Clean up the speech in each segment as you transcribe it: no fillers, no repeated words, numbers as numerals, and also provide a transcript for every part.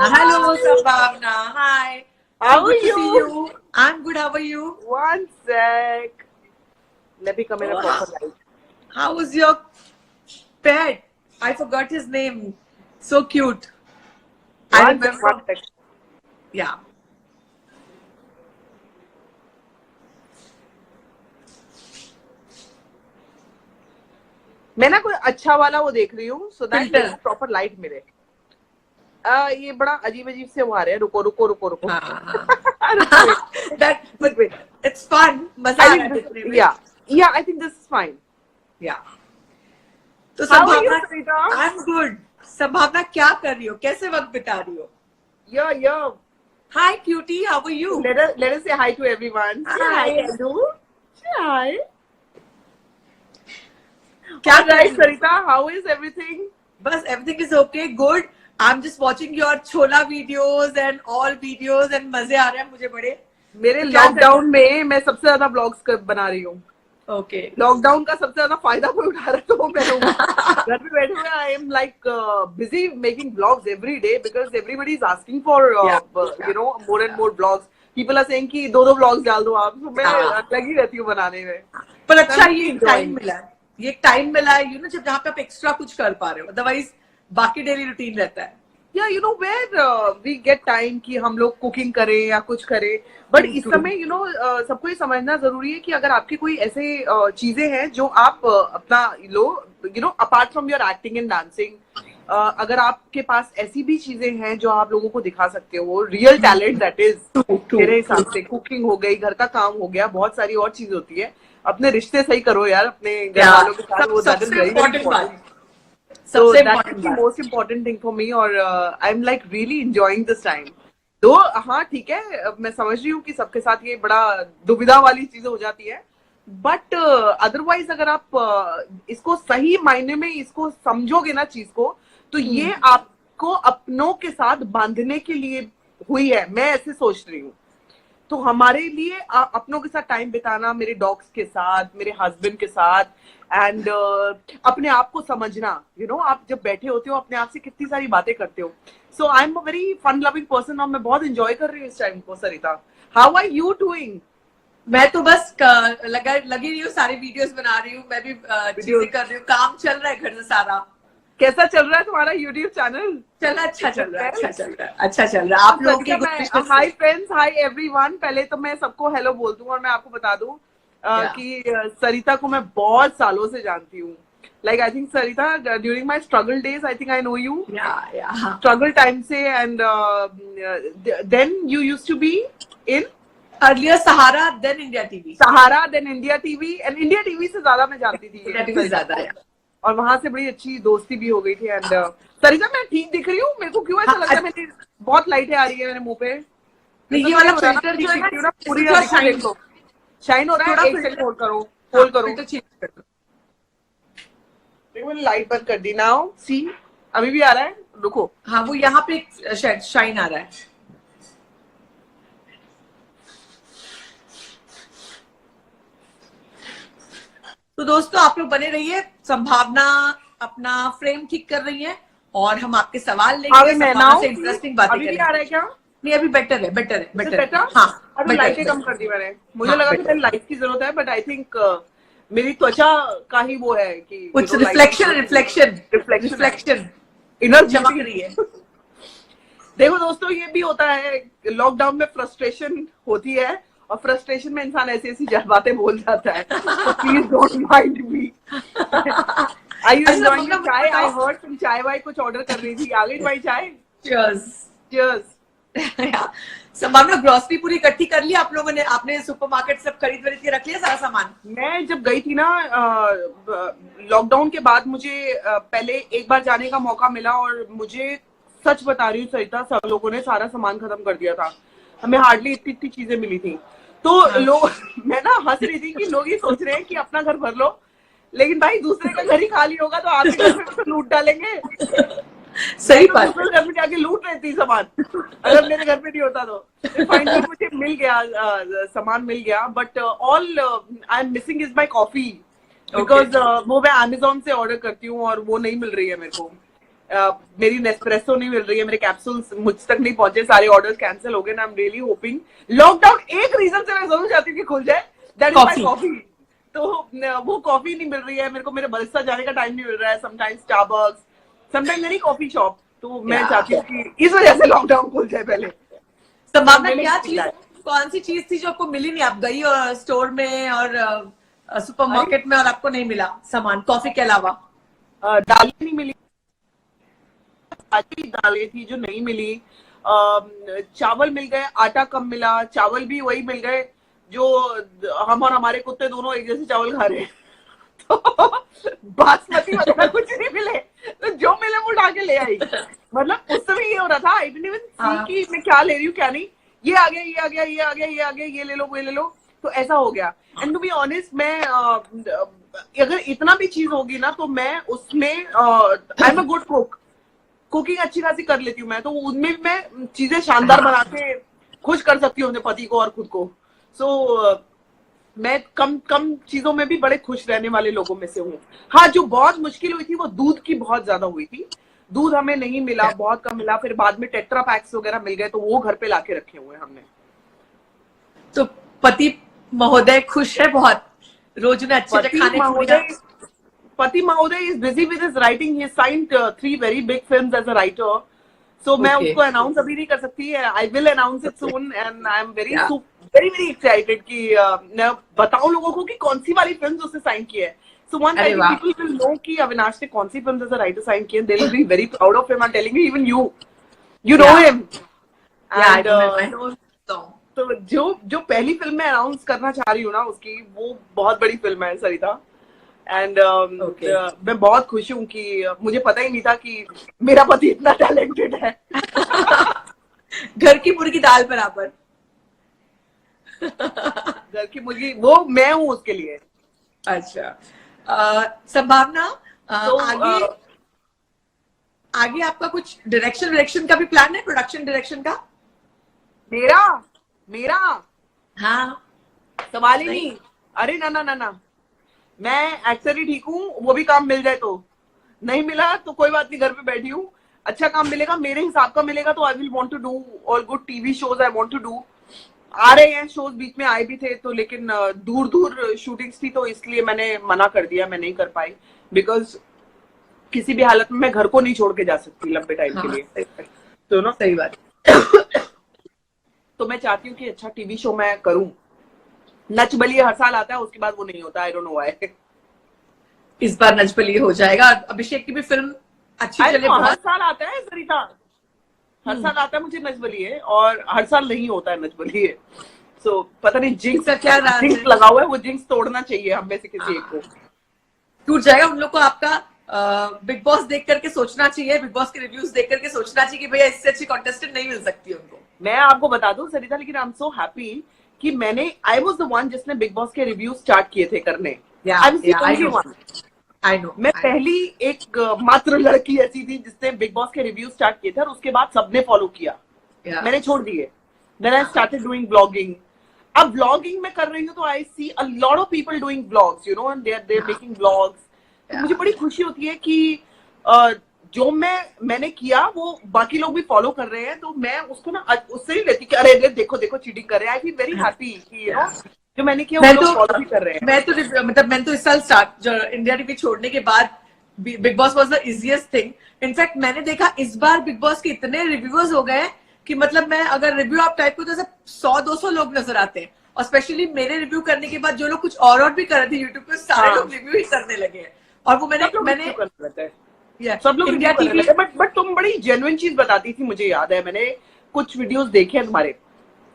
Hello, Sambhavna. Hi. How So are good to see you? you. I'm good. How are you? One sec. Let me come in a proper light. How was your pet? I forgot his name. So cute. I One remember. sec. Yeah. मैं ना कोई अच्छा वाला वो देख रही हूँ so that Filter. Proper light मिले. ये बड़ा अजीब अजीब से वो आ रहे हैं. रुको रुको रुको रुको. हाँ. But wait, it's fun. मजा आ रहा है देखने में. Yeah, I think this is fine. Yeah. तो How are you, संभावना, Sarita? I'm good. संभावना क्या कर रही हो? कैसे वक्त बिता रही हो? Yeah. Hi, cutie. How are you? Let us say hi to everyone. Say Hi. Kandu. Say hi. क्या All कर right, रही हो? Sarita. How is everything? Bas, everything is okay, good. I'm just watching your chhola videos and all videos and मजे आ रहे हैं मुझे बड़े. मेरे तो क्या लॉकडाउन में मैं सबसे ज्यादा ब्लॉग्स बना रही हूँ. Okay. लॉकडाउन का सबसे ज्यादा फायदा कोई उठा रहा है तो मैं हूँ. घर पे बैठे हुए I am like busy making blogs every day because everybody is asking for you know more and more blogs. People are saying कि दो ब्लॉग्स डाल दो आप. तो मैं लगी रहती हूँ बनाने में. पर अच्छा ये एक टाइम मिला है. ये एक टाइम मिला है जब जहाँ पे आप एक्स्ट्रा कुछ कर पा रहे हो. अदरवाइज बाकी डेली रूटीन रहता है. या you know where we get time कि हम लोग कुकिंग करें या कुछ करें. बट इस समय यू नो सबको ये समझना जरूरी है कि अगर आपकी कोई ऐसे चीजें हैं जो आप अपना लो you know apart from your acting and dancing, अगर आपके पास ऐसी भी चीजें हैं जो आप लोगों को दिखा सकते हो, रियल टैलेंट दैट इज. मेरे हिसाब से कुकिंग हो गई, घर का काम हो गया, बहुत सारी और चीज होती है. अपने रिश्ते सही करो यार अपने घर वालों के साथ. वो that is very important. So that's the most important thing for me. और I'm like really enjoying this time. तो हाँ ठीक है, मैं समझ रही हूँ कि सबके साथ ये बड़ा दुविधा वाली चीजें हो जाती है. बट अदरवाइज अगर आप इसको सही मायने में इसको समझोगे ना चीज को, तो ये आपको अपनों के साथ बांधने के लिए हुई है. मैं ऐसे सोच रही हूँ. तो हमारे लिए अपनों के साथ टाइम बिताना, मेरे डॉग्स के साथ, मेरे हस्बैंड के साथ, एंड अपने आप को समझना. यू नो आप जब बैठे होते हो अपने आप से कितनी सारी बातें करते हो. So I am a very fun loving person और मैं बहुत एंजॉय कर रही हूँ इस टाइम को. सरिता, हाउ आर यू डूइंग? मैं तो बस लगी रही हूँ, सारी वीडियोस बना रही हूँ. मैं भी चीजें कर रही हूँ. काम चल रहा है घर से सारा. कैसा चल रहा है तुम्हारा यूट्यूब चैनल? अच्छा चल रहा है. आप लोगों की हाय फ्रेंड्स, हाय एवरीवन. पहले तो मैं सबको हेलो बोल दूं और मैं आपको बता दूं कि सरिता को मैं बहुत सालों से जानती हूँ. Like I think Sarita during my struggle days I think I know you. Struggle time से. And then you used to be in earlier Sahara, then India TV. Sahara, then India TV. And India TV से ज्यादा मैं जानती थी. India TV ज्यादा है. और वहां से बड़ी अच्छी दोस्ती भी हो गई थी. एंड सरिता मैं ठीक दिख रही हूँ? मेरे को क्यों ऐसा लगता है मेरी बहुत लाइटें आ रही है मेरे मुंह पे. ये वाला फिल्टर जो है ना पूरी शाइन हो रहा है. एक सेकंड होल्ड करो. देखो मैंने लाइट बंद कर दी. नाउ सी अभी भी आ रहा है. रुको. हाँ वो यहाँ पे शाइन आ रहा है. तो दोस्तों आप लोग बने रहिए. संभावना अपना फ्रेम ठीक कर रही है और हम आपके सवाल लेंगे. संभावना से इंटरेस्टिंग बातें करेंगे. अभी भी आ रहा है क्या? नहीं अभी बेटर है. हाँ अभी लाइटें कम कर दी मैंने. मुझे लगा कि लाइट की जरूरत है. बट आई थिंक मेरी त्वचा का ही वो है कि कुछ रिफ्लेक्शन इनर चमक रही है. देखो दोस्तों ये भी होता है लॉकडाउन में, फ्रस्ट्रेशन होती है और फ्रस्ट्रेशन में इंसान ऐसी बातें बोल जाता है. Please don't mind me. I you enjoying chai? I heard तुम चाय वाय कुछ ऑर्डर कर रही थी. आ गई भाई चाय? चीयर्स. संभावना ग्रोसरी पूरी इकट्ठी कर ली आप लोगों ने? आपने सुपरमार्केट सब खरीद के रख लिया सारा सामान? मैं जब गई थी ना लॉकडाउन के बाद, मुझे पहले एक बार जाने का मौका मिला और मुझे सच बता रही हूँ सरिता, सब लोगों ने सारा सामान खत्म कर दिया था. हमें हार्डली इतनी चीजें मिली थी. तो लोग मैं ना हंस रही थी कि लोग ये सोच रहे हैं कि अपना घर भर लो, लेकिन भाई दूसरे का घर ही खाली होगा तो आपके घर में तो लूट डालेंगे. सही बात. दूसरे घर में जाके लूट रही थी सामान अगर मेरे घर में नहीं होता तो. फाइनली मुझे मिल गया, सामान मिल गया. But all I am missing is my coffee because वो मैं अमेजोन से ऑर्डर करती हूँ और वो नहीं मिल रही है मेरे को. मेरी नेस्प्रेसो नहीं मिल रही है, मेरे कैप्सूल्स मुझ तक नहीं पहुंचे, सारे ऑर्डर्स कैंसिल हो गए ना। I am really hoping lockdown एक रीजन से मैं जरूर चाहती हूँ कि खुल जाए, दैट इज माय कॉफी। तो वो कॉफी नहीं मिल रही है मेरे को, मेरे बरिस्ता जाने का टाइम नहीं मिल रहा है, समटाइम्स स्टारबक्स, समटाइम्स मेरी कॉफी शॉप। तो मैं चाहती हूँ कि इस वजह से लॉकडाउन खुल जाए पहले। संभावना क्या चीज, कौन सी चीज थी जो आपको मिली नहीं? आप गई और स्टोर में और सुपरमार्केट में और आपको नहीं मिला सामान कॉफी के अलावा? दालें नहीं मिली, दालें थी जो नहीं मिली। चावल मिल गए, आटा कम मिला, चावल भी वही मिल गए जो हम और हमारे कुत्ते दोनों एक जैसे चावल खा रहे हैं। तो बासमती वगैरह कुछ नहीं मिले, तो जो मिले वो उठा के ले आई। मतलब उस समय ये हो रहा था, आई डिडंट इवन सी कि मैं क्या ले रही हूँ क्या नहीं, ये आ गया, ये आ गया, ये आ गया, ये आ गया, ये ले लो, ये ले लो, तो ऐसा हो गया। एंड टू बी ऑनेस्ट, मैं अगर इतना भी चीज होगी ना तो मैं उसमें आई am a good cook, cooking अच्छी खासी कर लेती हूँ मैं, तो उनमें भी मैं चीजें शानदार बना के खुश कर सकती हूँ अपने पति को और खुद को। सो मैं कम चीजों में भी बड़े खुश रहने वाले लोगों में से हूँ। हाँ, जो बहुत मुश्किल हुई थी वो दूध की बहुत ज्यादा हुई थी, दूध हमें नहीं मिला, बहुत कम मिला, फिर बाद में टेट्रा पैक्स वगैरह मिल गए, तो वो घर पे लाके रखे हुए हमने। तो पति महोदय खुश है बहुत, रोज ने अच्छे से खाने पति महोदय is busy with his writing, he signed 3 very big films as a writer. So मैं उसको अनाउंस अभी नहीं कर सकती, I will announce it soon, and I am very very excited कि मैं बताऊं लोगों को कि कौन सी वाली फिल्म उसने साइन की है। So once I think people will know कि अविनाश ने कौन सी film as a writer sign की है, they will be very proud of him. I'm telling you, even you know him. And I know. तो जो पहली फिल्म मैं अनाउंस करना चाह रही हूँ ना उसकी, वो बहुत बड़ी फिल्म है सरिता। एंड मैं बहुत खुश हूँ कि मुझे पता ही नहीं था कि मेरा पति इतना टैलेंटेड है। घर की मुर्गी दाल बराबर। घर की मुर्गी वो मैं हूँ उसके लिए। अच्छा, संभावना, आगे आपका कुछ डायरेक्शन का भी प्लान है, प्रोडक्शन डायरेक्शन का? मेरा हाँ, सवाल ही नहीं। अरे ना, मैं एक्टर ही ठीक हूँ, वो भी काम मिल जाए तो, नहीं मिला तो कोई बात नहीं, घर पे बैठी हूँ, अच्छा काम मिलेगा, मेरे हिसाब का मिलेगा तो I will want to do all good TV shows. I want to do, आ रहे हैं शोज, बीच में आए भी थे तो, लेकिन दूर शूटिंग्स थी तो इसलिए मैंने मना कर दिया, मैं नहीं कर पाई, बिकॉज किसी भी हालत में मैं घर को नहीं छोड़ के जा सकती लंबे टाइम के लिए। तो ना, सही बात। तो मैं चाहती हूँ कि अच्छा टीवी शो मैं करूं। नच बलिए हर साल आता है, उसके बाद वो नहीं होता, आई डोंट नो व्हाई। इस बार नच बलिए हो जाएगा, अभिषेक की भी फिल्म अच्छी चले। हर साल आता है सरिता, हर साल आता है मुझे नच बलिए, और हर साल नहीं होता है नच बलिए। सो पता नहीं जिंक्स लगा हुआ है, वो जिंक्स तोड़ना चाहिए हम में से किसी एक को। टूट जाएगा उन लोग को। आपका बिग बॉस देख करके सोचना चाहिए, बिग बॉस के रिव्यूज देख करके सोचना चाहिए कि भैया इससे अच्छी कॉन्टेस्टेंट नहीं मिल सकती उनको। मैं आपको बता दूं सरिता, लेकिन आई एम सो हैप्पी कि आई वाज द वन जिसने बिग बॉस के रिव्यूज स्टार्ट किए थे करने। I know. मैं पहली एक मात्र लड़की ऐसी थी जिसने बिग बॉस के रिव्यूज स्टार्ट किए थे, और उसके बाद सबने फॉलो किया। मैंने छोड़ दिए। Then I started doing vlogging. अब vlogging मैं कर रही हूँ तो I see a lot of people doing vlogs, you know, and they're making vlogs. तो मुझे बड़ी खुशी होती है कि जो मैंने किया वो बाकी लोग भी फॉलो कर रहे हैं, तो मैं उसको ना उससे ही लेती कि अरे देखो चीटिंग कर रहे हैं। आई फील वेरी हैप्पी कि यू नो जो मैंने किया वो लोग फॉलो भी कर रहे हैं। मैंने तो इस साल जो इंडिया टीवी छोड़ने के बाद big boss was the easiest thing. In fact मैंने देखा इस बार बिग बॉस के इतने रिव्यूअर्स हो गए कि मतलब मैं अगर रिव्यू आप टाइप को तो 100-200 लोग नजर आते हैं, और स्पेशली मेरे रिव्यू करने के बाद जो लोग कुछ और भी कर रहे थे यूट्यूब पे, सारे लोग रिव्यू ही करने लगे हैं। और वो मैंने सब लोग इंडिया टीवी, बट तुम बड़ी जेन्युइन चीज बताती थी, मुझे याद है मैंने कुछ वीडियोस देखे हैं तुम्हारे।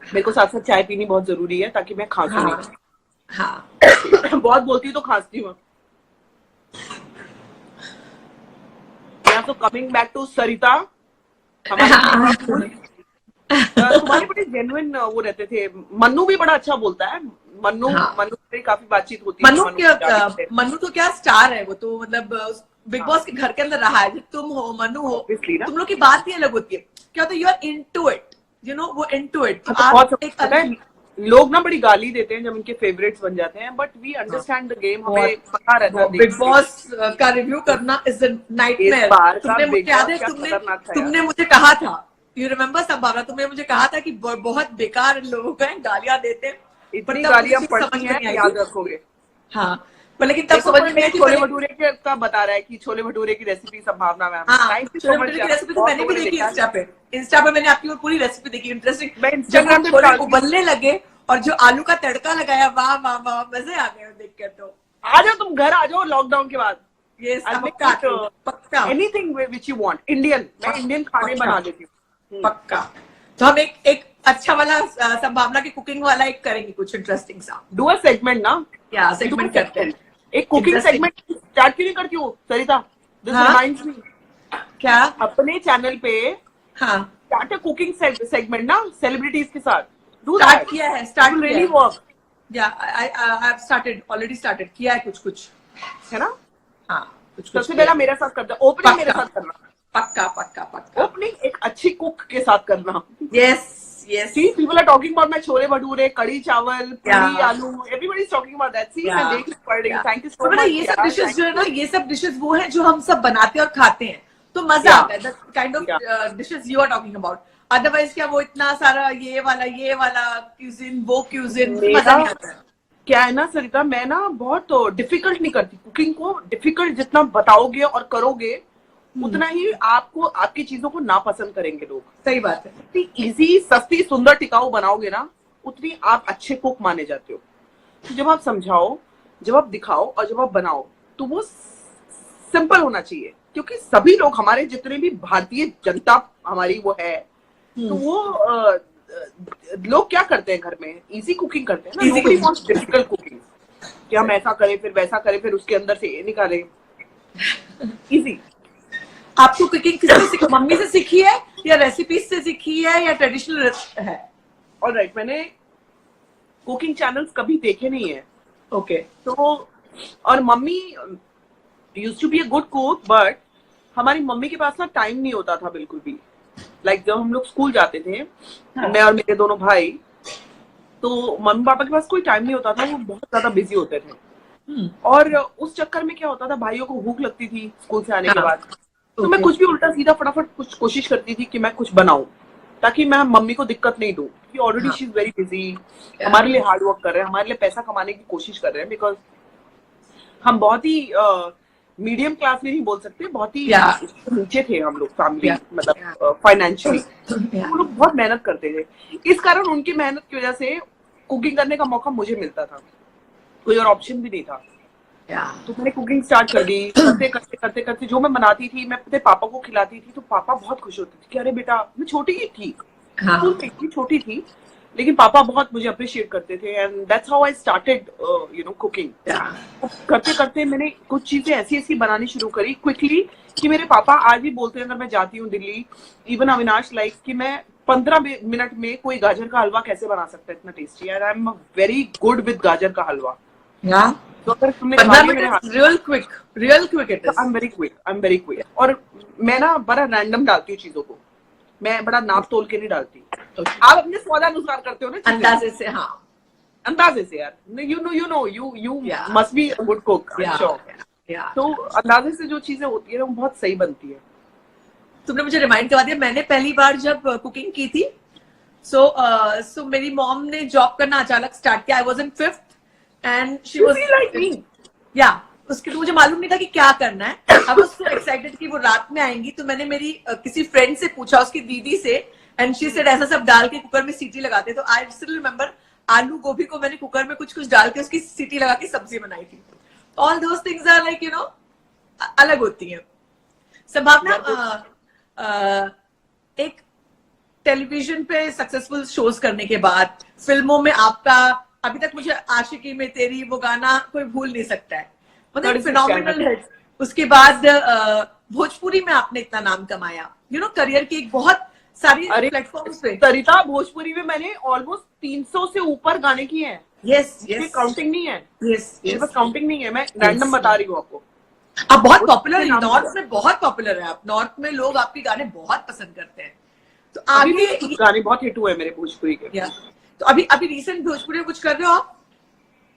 मेरे को साथ साथ चाय पीनी बहुत जरूरी है ताकि मैं खांसू नहीं। हाँ। बहुत बोलती हूँ तो खांसती हूँ। तो कमिंग बैक टू सरिता, तुम्हारे बड़े जेन्युइन वो रहते थे। मन्नू भी बड़ा अच्छा बोलता है। मन्नू से काफी बातचीत होती है। मन्नू तो क्या स्टार है वो तो, मतलब बिग बॉस के घर के अंदर रहा है। तुम हो, मन्नू हो, तुम लोग की बात ही अलग होती है। क्या होता है, you are into it, you know, वो इनटू इट। लोग ना बड़ी गाली देते हैं जब उनके फेवरेट्स बन जाते हैं, but we understand the game, हमें पता रहता है। बिग बॉस का रिव्यू करना इज अ नाइटमेयर। तुमने मुझे याद है, तुमने मुझे कहा था, यू रिमेम्बर संभावना, तुमने मुझे कहा था कि बहुत बेकार लोग हैं, गालियां देते हैं, इतनी गालियां पड़ती हैं, याद रखोगे। हाँ, पर लेकिन तब समझ में आई। छोले भटूरे का बता रहा है कि छोले भटूरे की रेसिपी संभावना मैम। हाँ, छोले भटूरे की रेसिपी तो मैंने भी देखी इंस्टा पे मैंने आपकी पूरी रेसिपी देखी, इंटरेस्टिंग। जब छोले उबलने लगे और जो आलू का तड़का लगाया, वाह वाह वाह, मजे आ गए देख कर। तो आ जाओ, तुम घर आ जाओ लॉकडाउन के बाद। ये पक्का anything which you want, Indian, मैं इंडियन खाने बना देती हूँ पक्का। तो हम एक अच्छा वाला संभावना की कुकिंग वाला एक करेंगे, कुछ इंटरेस्टिंग सा। डू अ सेगमेंट ना, क्या सेगमेंट करते हैं? एक कुकिंग सेगमेंट स्टार्ट क्यों नहीं करती हो सरिता? दिस रिमाइंड्स मी, क्या अपने चैनल पे हाँ स्टार्ट अ कुकिंग सेगमेंट ना, सेलिब्रिटीज के साथ। स्टार्ट किया है, स्टार्ट रियली वर्क। या I have started, already started किया है कुछ है ना। हाँ, कुछ सबसे पहला मेरे साथ करना, ओपनिंग मेरे साथ करना। पक्का ओपनिंग एक अच्छी कुक के साथ करना। Yes See, people are talking about my chole bhature, कड़ी चावल, पूरी आलू, everybody is talking about that. See, मैं देख पढ़ रही हूँ। Thank you so much। ये सब डिशेस जो है ना, ये सब डिशेस वो हैं जो हम सब बनाते हैं और खाते हैं, तो मजा आता है। The kind of dishes you are talking about. Otherwise क्या वो इतना सारा ये वाला क्यूजिन, वो क्यूजिन, मजा नहीं आता है। क्या है ना सरिता, मैं ना बहुत डिफिकल्ट नहीं करती कुकिंग को। डिफिकल्ट जितना बताओगे और करोगे उतना ही आपको आपकी चीजों को नापसंद करेंगे लोग। सही बात है। जितनी इजी, सस्ती, सुंदर, टिकाऊ बनाओगे ना, उतनी आप अच्छे कुक माने जाते हो। तो जब आप समझाओ, जब आप दिखाओ और जब आप बनाओ, तो वो सिंपल होना चाहिए। क्योंकि सभी लोग, हमारे जितने भी भारतीय जनता हमारी वो है, तो वो लोग क्या करते हैं घर में, इजी कुकिंग करते हैं ना। डिफिकल्ट कुकिंग कि हम ऐसा करें फिर वैसा करें, फिर उसके अंदर से ये निकालें। इजी। आपको कुकिंग किससे सीखी? मम्मी से सीखी है या रेसिपीज से सीखी है या ट्रेडिशनल है? ऑलराइट, मैंने कुकिंग चैनल्स कभी देखे नहीं है। ओके। तो और mummy used to be a good cook, but हमारी मम्मी के पास ना टाइम नहीं होता था बिल्कुल भी। लाइक जब हम लोग स्कूल जाते थे, मैं और मेरे दोनों भाई, तो मम्मी पापा के पास कोई टाइम नहीं होता था, वो बहुत ज्यादा बिजी होते थे। और उस चक्कर में क्या होता था, भाइयों को भूख लगती थी स्कूल से आने के बाद, तो मैं कुछ भी उल्टा सीधा फटाफट कुछ कोशिश करती थी कि मैं कुछ बनाऊं, ताकि मैं मम्मी को दिक्कत नहीं दूं, क्योंकि already she is very busy. हमारे लिए हार्ड वर्क कर रहे हैं, हमारे लिए पैसा कमाने की कोशिश कर रहे हैं, बिकॉज हम बहुत ही मीडियम क्लास में नहीं बोल सकते, बहुत ही नीचे थे हम लोग फैमिली, मतलब फाइनेंशियली। हम लोग बहुत मेहनत करते थे, इस कारण उनकी मेहनत की वजह से कुकिंग करने का मौका मुझे मिलता था, कोई और ऑप्शन भी नहीं था। तो मैंने कुकिंग स्टार्ट कर दी। करते करते जो मैं बनाती थी, मैं अपने पापा को खिलाती थी, तो पापा बहुत खुश होते थे कि अरे बेटा, मैं छोटी ही थी, छोटी थी, लेकिन पापा बहुत मुझे अप्रिशिएट करते थे। And that's how I started cooking. करते करते मैंने कुछ चीजें ऐसी बनानी शुरू करी क्विकली, कि मेरे पापा आज भी बोलते हैं, अगर मैं जाती हूँ दिल्ली, इवन अविनाश, लाइक कि मैं 15 मिनट में कोई गाजर का हलवा कैसे बना सकता है इतना tasty. And I am very good with गाजर का हलवा। तो अगर तुमने real quick it is. I am very quick. और मैं ना बड़ा रैंडम डालती हूँ चीजों को, मैं बड़ा नाप तोल के नहीं डालती। आप अपने स्वादानुसार करते हो ना, अंदाजे से। हाँ, अंदाजे से यार, you must be a good cook, I am sure. तो अंदाजे से जो चीजें होती है ना, वो बहुत सही बनती है। तुमने मुझे रिमाइंड करवा दिया, मैंने पहली बार जब कुकिंग की थी, सो मेरी मॉम ने जॉब करना अचानक स्टार्ट किया। I was in 5th and she was like me. या उसके तो मुझे मालूम नहीं था कि क्या करना है। आई वाज सो एक्साइटेड कि वो रात में आएंगी, तो मैंने मेरी किसी फ्रेंड से पूछा, उसकी दीदी से, एंड शी सेड ऐसा सब डाल के कुकर में सीटी लगाते। तो आई स्टिल रिमेम्बर, आलू गोभी को मैंने कुकर में कुछ डाल के उसकी सीटी लगा के सब्जी बनाई थी। All those things are like अलग होती हैं। संभावना, एक टेलीविजन पे सक्सेसफुल शोज करने के बाद, फिल्मों में आपका, अभी तक मुझे आशिकी में तेरी वो गाना कोई भूल नहीं सकता है, मतलब फिनोमिनल है। उसके बाद भोजपुरी में आपने इतना नाम कमाया, करियर की एक बहुत सारी प्लेटफॉर्म्स पे। सरिता, भोजपुरी में मैंने ऑलमोस्ट 300 से ऊपर गाने किए हैं। यस, काउंटिंग नहीं है। यस, बस काउंटिंग नहीं है, मैं रैंडम बता रही हूँ आपको। आप बहुत पॉपुलर है, नॉर्थ में बहुत पॉपुलर है आप। नॉर्थ में लोग आपके गाने बहुत पसंद करते हैं। तो आगे गाने बहुत हिट हुए मेरे भोजपुरी के। तो अभी अभी रिसेंट भोजपुरी में कुछ कर रहे हो आप?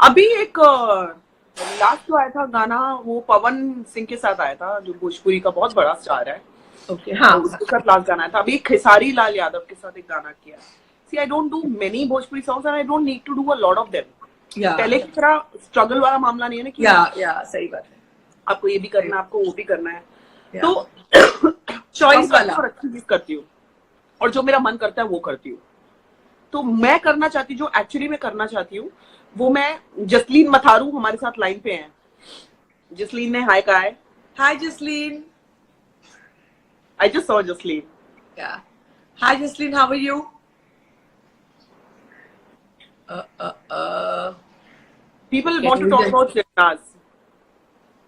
अभी एक लास्ट जो आया था गाना, वो पवन सिंह के साथ आया था, जो भोजपुरी का बहुत बड़ा स्टार है। ओके, हाँ। उसके साथ लास्ट गाना आया था। अभी खेसारी लाल यादव के साथ एक गाना किया। See I don't do many Bhojpuri songs and I don't need to do a lot of them. या पहले की तरह स्ट्रगल वाला मामला नहीं है ना कि या सही बात है। आपको ये भी करना है, आपको वो भी करना है। या। तो चॉइस वाला। और अच्छी चीज करती हूँ, और जो मेरा मन करता है वो करती हूँ। तो मैं करना चाहती, जो एक्चुअली मैं करना चाहती हूँ, वो मैं, जसलीन मथारू हमारे साथ लाइन पे हैं। जसलीन ने हाय कहा है। हाय Jasleen. I just saw Jasleen. Yeah. Hi Jasleen, how are you? People Can want to you talk just- about Shehnaaz.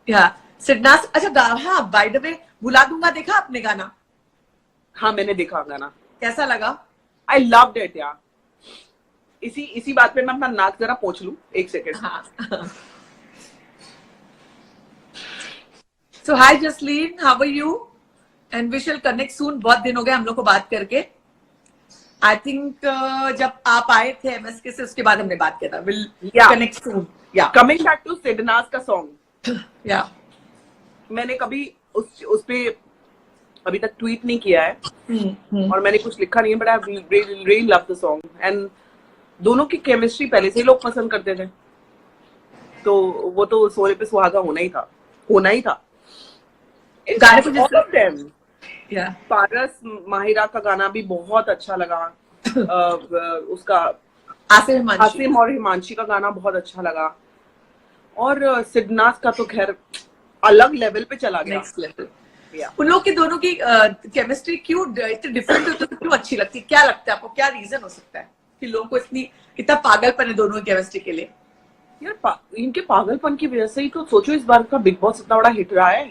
Yeah. सिडनास, अच्छा हाँ, बाय द वे बुला दूंगा देखा आपने गाना? हाँ, मैंने देखा गाना। कैसा लगा? I loved it यार। इसी बात पे मैं अपना नाक जरा पोंछ लूं, एक सेकेंड। हाँ। So hi Jasleen, how are you? And we shall connect soon. बहुत दिन हो गए हम लोग को बात करके। I think जब आप आए थे MSK से, उसके बाद हमने बात किया था। We'll connect soon. Yeah. Coming back to Shehnaaz का सॉन्ग। Yeah. मैंने कभी उस पे अभी तक ट्वीट नहीं किया है, और मैंने कुछ लिखा नहीं है, but I really love the song. And दोनों की केमिस्ट्री पहले से ही लोग पसंद करते थे, तो वो तो सोने पे सुहागा होना ही था। गाने को पारस माहिरा का गाना भी बहुत अच्छा लगा। उसका आसिम और हिमांशी का गाना बहुत अच्छा लगा। और सिडनास का तो खैर अलग लेवल पे चला गया। Next level. उन लोग की दोनों की केमिस्ट्री क्यों इतनी डिफरेंट होती है, क्यों अच्छी लगती है? क्या लगता है आपको, क्या रीजन हो सकता है कि लोगों को इतना पागलपन है दोनों केमिस्ट्री के लिए? यार इनके पागलपन की वजह से ही तो सोचो इस बार का बिग बॉस इतना बड़ा हिट रहा है।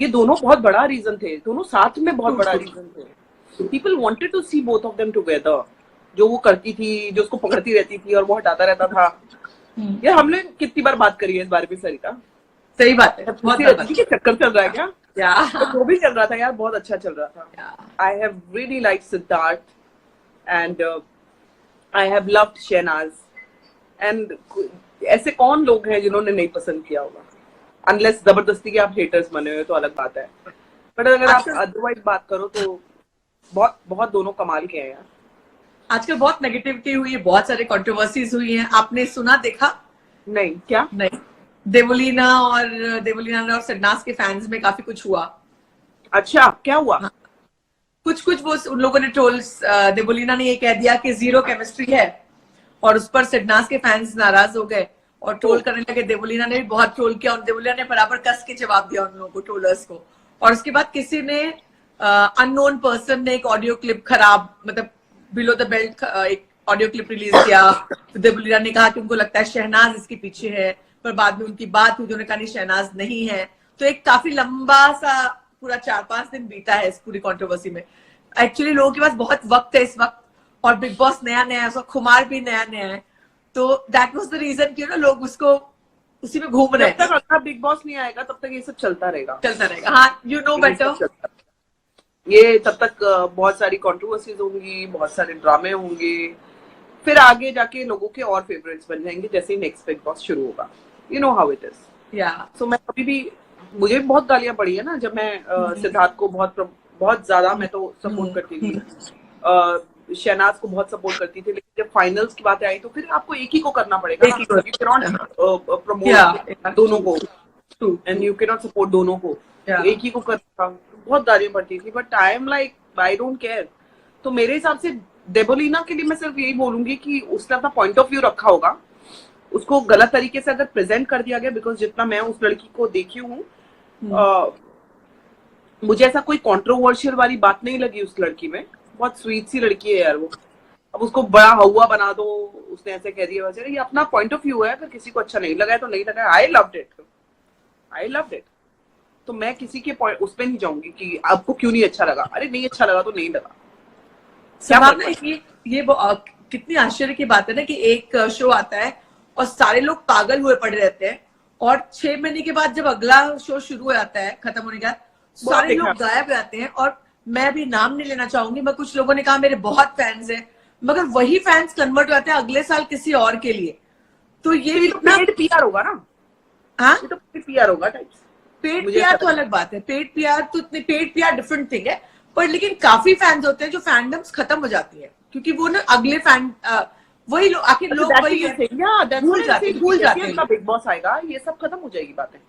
ये दोनों बहुत बड़ा रीजन थे, दोनों साथ में बहुत बड़ा रीजन थे। People wanted to see both of them together. जो वो करती थी, जो उसको पकड़ती रहती थी और वो हटाता रहता था। यार हमने कितनी बार बात करी है इस बारे में सरिता। सही बात है। चक्कर चल रहा है क्या? तो वो भी चल रहा था यार, बहुत अच्छा चल रहा था। I have really like Siddharth and I have loved Shehnaaz. And ऐसे कौन लोग हैं जिन्होंने नहीं पसंद किया होगा, अनलेस जबरदस्ती के आप हेटर्स बने हुए तो अलग बात है। बट अगर आप अदरवाइज बात करो तो बहुत बहुत दोनों कमाल के हैं यार। आजकल बहुत नेगेटिविटी हुई है, बहुत सारे कंट्रोवर्सीज हुई हैं। आपने सुना, देखा? नहीं, क्या? नहीं। देवोलीना और सिडनास के फैंस में काफी कुछ हुआ। अच्छा, क्या हुआ? हाँ। कुछ वो उन लोगों ने ट्रोल्स, देवोलीना ने ये कह दिया कि जीरो केमिस्ट्री है, और उस पर सिडनास के फैंस नाराज हो गए और ट्रोल करने लगे। देवोलीना ने भी बहुत ट्रोल किया और देवोलीना ने बराबर कस के जवाब दिया उन लोगों को, ट्रोलर्स को। और उसके बाद किसी ने, अननोन पर्सन ने एक ऑडियो क्लिप खराब, मतलब बिलो द बेल्ट एक ऑडियो क्लिप रिलीज किया। तो देवोलीना ने कहा कि उनको लगता है शहनाज इसके पीछे है, पर बाद में उनकी बात हुई, उन्होंने कहा नहीं शहनाज नहीं है। तो एक काफी लंबा सा पूरा 4-5 दिन बीता है इस पूरी कंट्रोवर्सी में। एक्चुअली लोगों के पास बहुत वक्त है इस वक्त, और बिग बॉस नया है, उसका खुमार भी नया है। तो दैट वाज द रीजन कि लोग उसको उसी में घूम रहे हैं। जब तक बिग बॉस नहीं आएगा तब तक ये सब चलता रहेगा। हाँ, यू नो बेटर। ये तब तक बहुत सारी कंट्रोवर्सीज होंगी, बहुत सारे ड्रामे होंगे, फिर आगे जाके लोगों के और फेवरेट्स बन जाएंगे जैसे ही नेक्स्ट बिग बॉस शुरू होगा। You know how it is. So मैं कभी भी, मुझे भी बहुत गालियां पड़ी है ना जब मैं सिद्धार्थ को बहुत ज्यादा मैं तो सपोर्ट करती थी, शहनाज को बहुत सपोर्ट करती थी, लेकिन जब फाइनल्स की बातें आई तो फिर आपको एक ही को करना पड़ेगा। यू कैन नॉट प्रमोट दोनों को and you can not support दोनों को, एक ही को करना। बहुत गालियां पड़ती थी, but I am like I don't care. तो मेरे हिसाब से देवोलीना के लिए मैं सिर्फ यही बोलूंगी कि उसने अपना पॉइंट ऑफ व्यू रखा होगा, उसको गलत तरीके से अगर प्रेजेंट कर दिया गया, बिकॉज जितना मैं उस लड़की को देखी हूँ, मुझे ऐसा कोई कंट्रोवर्शियल वाली बात नहीं लगी उस लड़की में। बहुत स्वीट सी लड़की है यार वो। अब उसको बड़ा हवा बना दो, उसने ऐसे कह दिया वैसे, ये अपना पॉइंट ऑफ व्यू है। अगर किसी को अच्छा नहीं लगा है तो नहीं लगा। I loved it. तो मैं किसी के उस पर नहीं जाऊंगी कि आपको क्यों नहीं अच्छा लगा। अरे नहीं अच्छा लगा तो नहीं लगा। ये कितनी आश्चर्य की बात है ना कि एक शो आता है और सारे लोग पागल हुए पड़े रहते हैं, और 6 महीने के बाद जब अगला शो शुरू हो जाता है, खत्म होने के बाद सारे लोग गायब रहते हैं। और मैं भी नाम नहीं लेना चाहूंगी, मैं कुछ लोगों ने कहा मेरे बहुत फैंस हैं, मगर वही फैंस कन्वर्ट हो जाते हैं अगले साल किसी और के लिए। तो ये तो इतना पेड पीआर होगा ना, हाँ ये तो पेड पीआर होगा टाइप्स। पेड मुझे पीआर ऐसा तो अलग बात है, पेड पीआर तो इतने पेड पीआर डिफरेंट थिंग है, पर लेकिन काफी फैंस होते हैं जो फैंडम्स खत्म हो जाती है क्योंकि वो ना अगले फैन वही लोग आखिर लोग वही है भूल जाते हैं अपना बिग बॉस आएगा ये सब खत्म हो जाएगी बातें।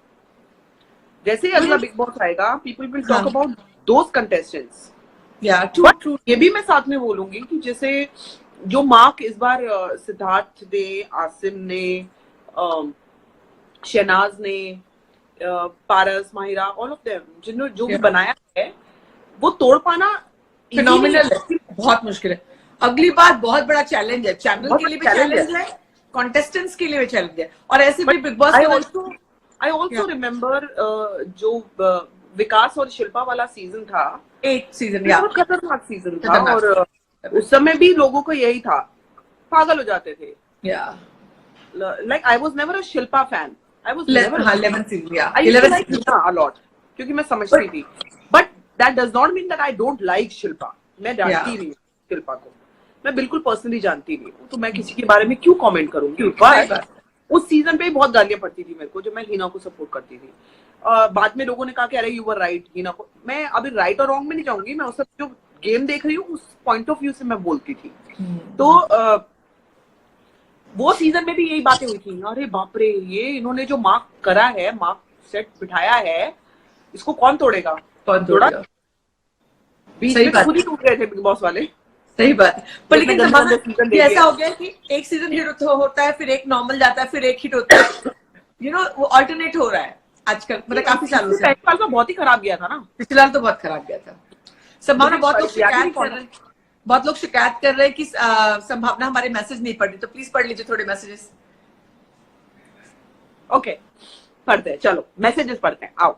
जैसे ही अगला बिग बॉस आएगा people will talk about those contestants. या ट्रू ये भी मैं साथ में बोलूंगी कि जैसे जो मार्क इस बार सिद्धार्थ ने, आसिम ने, शहनाज ने, पारस, माहिरा, ऑल ऑफ देम जिन्होंने जो भी बनाया है वो तोड़ पाना फिनोमिनल है, बहुत मुश्किल है। अगली बार बहुत बड़ा चैलेंज है, चैनल के लिए भी चैलेंज है, कॉन्टेस्टेंट्स के लिए भी चैलेंज है, और ऐसे भी big boss I also remember जो विकास और शिल्पा वाला सीजन था, 8 सीजन बहुत खतरनाक सीजन था, और उस समय भी लोगों को यही था, पागल हो जाते थे। Like I was never a Shilpa fan, I was never 11 season I used to like Hina a lot क्योंकि मैं समझती थी, but that does not mean that I don't like Shilpa. मैं जानती नहीं शिल्पा को, मैं बिल्कुल पर्सनली जानती नहीं हूँ, तो मैं किसी के बारे में क्यों कमेंट करूंगी। उस सीजन पे बहुत गालियां पड़ती थी मेरे को जब मैं हिना को सपोर्ट करती थी। बाद में लोगों ने कहा कि अरे यू वर राइट हिना को, मैं अभी राइट और रॉन्ग में नहीं जाऊंगी, मैं उस जो गेम देख रही हूँ उस पॉइंट ऑफ व्यू से मैं बोलती थी। तो वो सीजन में भी यही बातें हुई थी, अरे बाप रे ये इन्होंने जो मार्क करा है, मार्क सेट बिठाया है, इसको कौन तोड़ेगा, कौन तोड़ेगा। बीच में खुद ही टूट गए थे बिग बॉस वाले। सही बात है, पर लेकिन ऐसा हो गया कि एक सीजन हिट होता है, फिर एक नॉर्मल जाता है, फिर एक हिट होता है, यू नो वो अल्टरनेट हो रहा है आजकल, मतलब काफी सालों से। पिछले साल तो बहुत ही खराब गया था ना, पिछले साल तो बहुत खराब गया था। संभावना बहुत लोग शिकायत कर रहे हैं, बहुत लोग शिकायत कर रहे हैं कि संभावना हमारे मैसेज नहीं पढ़ रही, तो प्लीज पढ़ लीजिए थोड़े मैसेजेस। ओके पढ़ते हैं, चलो मैसेजेस पढ़ते हैं, आओ।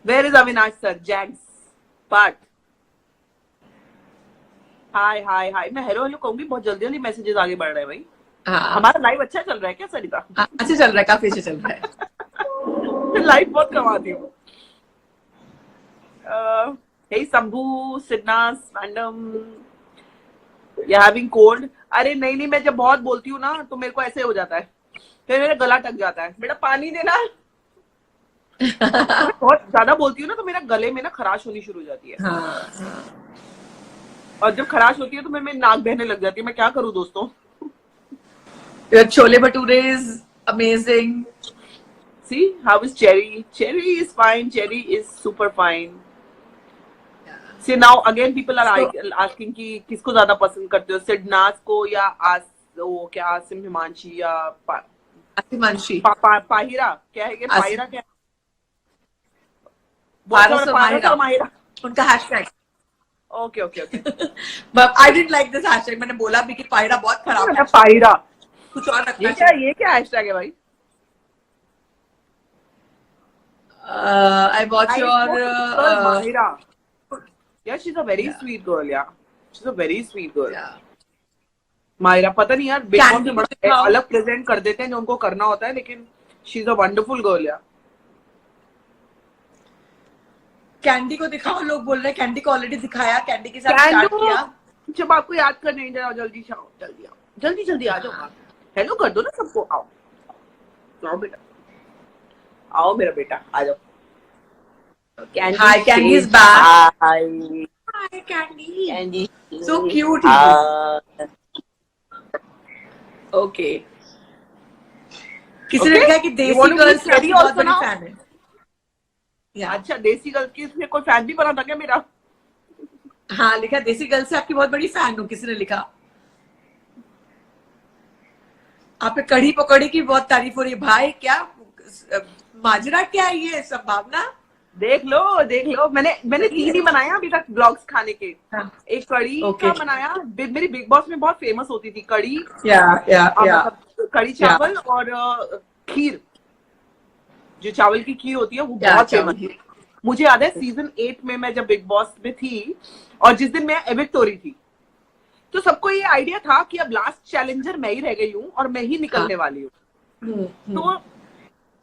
Where is Avinash sir? जैग्स पार्ट हाय हाय हाय, मैं हेलो हेलो कहूंगी, बहुत जल्दी जल्दी मैसेजेस आगे बढ़ रहे हैं भाई। हमारा लाइव अच्छा चल रहा है क्या सरिता? अच्छा चल रहा है, काफी अच्छा चल रहा है। लाइव बहुत कमाती हूँ। Hey Shambhu, Sidnaaz, madam, you having cold? अरे नहीं नहीं, मैं जब बहुत बोलती हूँ ना तो मेरे को ऐसे हो जाता है, फिर मेरा गला टक जाता है। बेटा पानी देना। बहुत ज्यादा बोलती हूँ ना तो मेरा गले में ना खराश होनी शुरू हो जाती है। और जब खराश होती है तो मेरी नाक बहने लग जाती है। मैं क्या करूँ दोस्तों? Chole bhature is amazing. See how is Cherry? Cherry is fine. Cherry is super fine. See now again people are asking कि किसको ज्यादा पसंद करते हो, सिडनास को या आसिम, हिमांशी या हिमांशी, पाहिरा? क्या है ये पाहिरा? क्या माहिरा उनका hashtag. Okay okay okay, but I didn't like this hashtag. मैंने बोला भी कि पाहिरा बहुत खराब है, पाहिरा कुछ और रखना चाहिए। ये क्या हैशटैग है भाई? I watch your Mahira. Yeah, she's a very sweet girl. Yeah, she's a very sweet girl. Yeah. Mahira पता नहीं यार, बिग बॉस में बड़ा अलग प्रेजेंट कर देते हैं जो उनको करना होता है, लेकिन she is a wonderful girl. यार कैंडी को दिखाओ, लोग बोल रहे हैं कैंडी को ऑलरेडी दिखाया, कैंडी के साथ स्टार्ट किया। जब आपको याद करने जाओ, जल्दी आओ, जल्दी आओ, जल्दी जल्दी आ जाओ, हेलो कर दो ना सबको। आओ आओ बेटा, आओ मेरा बेटा, आ जाओ। Hi, Candy is back. Hi, Candy. Candy. So cute. Okay. किसी ने लिखा कि देसी गर्ल्स की बहुत बड़ी फैन है। अच्छा, देसी गर्ल की इसमें कोई फैन भी बना था क्या मेरा? हाँ लिखा, देसी गर्ल से आपकी बहुत बड़ी फैन हूँ, किसी ने लिखा। आप पे कढ़ी पकौड़ी की बहुत तारीफ हो रही है भाई, क्या माजरा क्या है ये? संभावना देख लो देख लो, मैंने 3 ही बनाया अभी तक ब्लॉग्स खाने के। एक कढ़ी का बनाया, मेरी बिग बॉस में बहुत फेमस होती थी कढ़ी, कढ़ी चावल और खीर, जो चावल की खीर होती है वो बहुत फेमस थी। मुझे याद है सीजन 8 में मैं जब बिग बॉस में थी और जिस दिन मैं एविक्ट हो रही थी, तो सबको ये आइडिया था कि अब लास्ट चैलेंजर मैं ही रह गई हूँ और मैं ही निकलने वाली हूँ। तो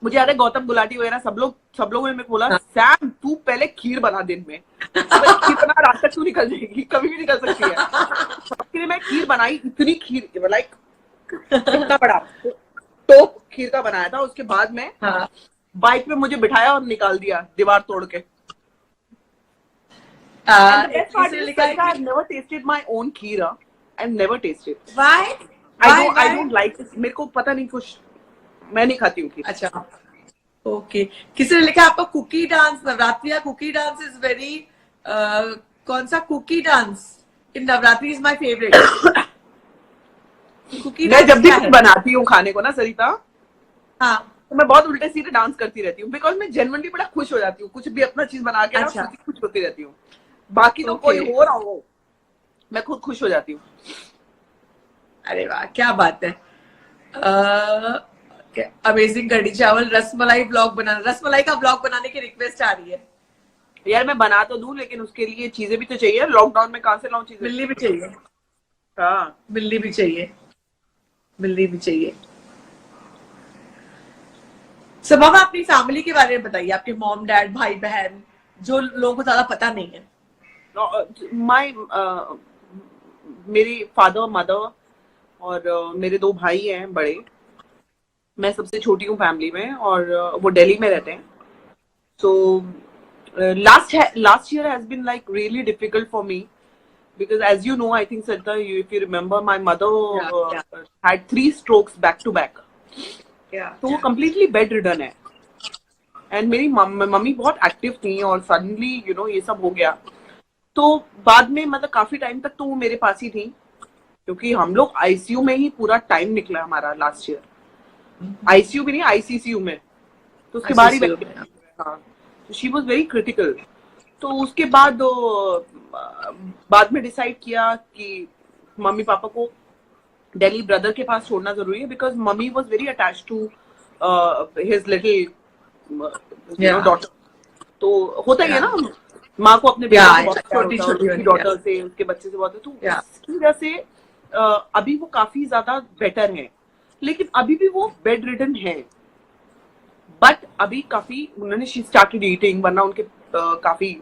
मुझे याद है गौतम गुलाटी वगैरह सब लोगों ने मेरे को बोला, हाँ। सैम तू पहले खीर बना दिन में, खीर बना रात तक तू निकल जाएगी, कभी भी निकल सकती है। सबके लिए मैं खीर बनाई, इतनी खीर, लाइक इतना बड़ा तो खीर का बनाया था। उसके बाद में हाँ। बाइक में मुझे बिठाया और निकाल दिया दीवार तोड़ के। And the best part is that I've never tasted my own kheer. I've never tasted. Why? I don't like it. मेरे को पता नहीं, कुछ मैं नहीं खाती हूँ खीर। अच्छा, ओके। किसी ने लिखा आपका कुकी डांस, नवरात्रि या कुकी डांस इज वेरी, कौन सा कुकी dance in Navratri is my favourite. कुकी मैं जब भी कुछ बनाती हूँ खाने को ना सरिता, हाँ, तो मैं बहुत उल्टे सीधे डांस करती रहती हूँ, बिकॉज मैं जेन्युइनली बड़ा खुश हो जाती हूँ, कुछ भी अपना चीज बना के ना अच्छा। खुश होती रहती हूँ। बाकी तो कोई हो रहा हो, मैं खुद खुश हो जाती हूँ। अरे वाह, क्या बात है। अमेजिंग। कढ़ी चावल रसमलाई ब्लॉग बनाना, रसमलाई का ब्लॉग बनाने की रिक्वेस्ट आ रही है यार। मैं बना तो दूं, लेकिन उसके लिए चीजें भी तो चाहिए। लॉकडाउन में कहाँ से लाऊं चीजें? मिलनी भी चाहिए। हाँ, मिलनी भी चाहिए, मिलनी भी चाहिए। सबब अपनी फैमिली के बारे में बताइए, आपके मॉम डैड भाई बहन, जो लोगों को ज्यादा पता नहीं है। माय मेरे फादर मदर और मेरे 2 भाई हैं बड़े। मैं सबसे छोटी हूँ फैमिली में, और वो दिल्ली में रहते हैं। सो last year has been like really difficult for me, because as you know, I think Sarita, if you remember, my mother had 3 strokes back to back. तो वो completely bedridden है। एंड मेरी मम्मी बहुत एक्टिव थी, और suddenly ये सब हो गया। तो बाद में मतलब काफी टाइम तक तो वो मेरे पास ही थी, क्योंकि हम लोग आईसीयू में ही पूरा टाइम निकला हमारा लास्ट ईयर। आईसीयू भी नहीं, आईसीसीयू में। तो उसके बाद ही हाँ, शी वॉज वेरी क्रिटिकल। तो उसके बाद में डिसाइड किया कि मम्मी पापा को दिल्ली ब्रदर के पास छोड़ना जरूरी है, because mummy was very attach to his little daughter. तो होता ही है ना, माँ को अपने छोटी डॉटर से, उसके बच्चे से बहुत है। तो इसकी वजह से अभी वो काफी ज्यादा बेटर है, लेकिन अभी भी वो बेड रिडन है। बट अभी काफी उन्होंने शी स्टार्टेड ईटिंग, वरना उनके काफी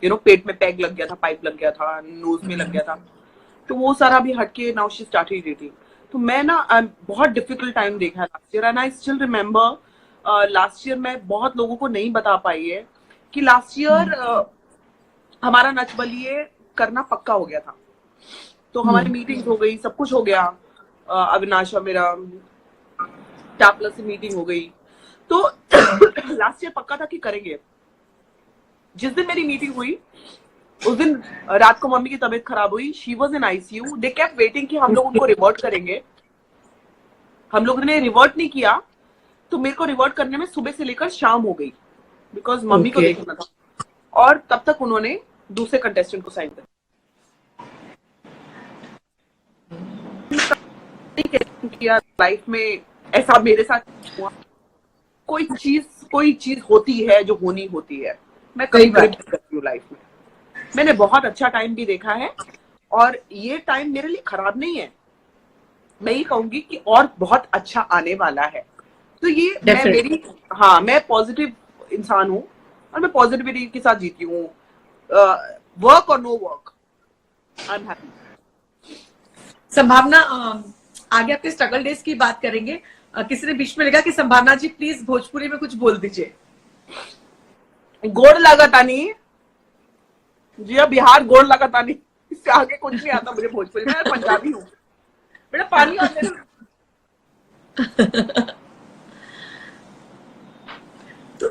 पेट में पैग लग गया था, पाइप लग गया था, नोज में लग गया था। तो वो सारा भी हटके नाउ शी स्टार्टेड ईटिंग। तो मैं ना बहुत डिफिकल्ट टाइम देखा last year, and I still remember last year मैं बहुत लोगों को नहीं बता पाई है कि लास्ट ईयर हमारा नच बलिए करना पक्का हो गया था। तो हमारी मीटिंग हो गई, सब कुछ हो गया। अविनाश और मेरा टैपलर से मीटिंग हो गई। तो लास्ट ईयर पक्का था कि करेंगे। जिस दिन मेरी मीटिंग हुई उस दिन रात को मम्मी की तबीयत खराब हुई। She was in ICU. They kept waiting कि हम लोग उनको रिवर्ट करेंगे। हम लोग ने रिवर्ट नहीं किया, तो मेरे को रिवर्ट करने में सुबह से लेकर शाम हो गई, बिकॉज मम्मी को देखना था। और तब तक उन्होंने दूसरे कंटेस्टेंट को साइन कर दिया। लाइफ में ऐसा मेरे साथ हुआ, कोई चीज होती है जो होनी होती है। मैं कभी करती हूँ लाइफ में। मैंने बहुत अच्छा टाइम भी देखा है, और ये टाइम मेरे लिए खराब नहीं है। मैं ये कहूंगी कि और बहुत अच्छा आने वाला है। तो ये मैं पॉजिटिव इंसान हूँ, और मैं पॉजिटिविटी के साथ जीती हूँ। वर्क और no work, I am happy. संभावना, आगे आपके स्ट्रगल डेज की बात करेंगे। किसी ने बीच में लिखा कि संभावना जी प्लीज भोजपुरी में कुछ बोल दीजिए। गोड़ लगातानी जी, बिहार गोड़ लगातानी, इससे आगे कुछ नहीं आता मुझे भोजपुरी में। मैं पंजाबी हूँ बेटा, पानी आ जाए। तो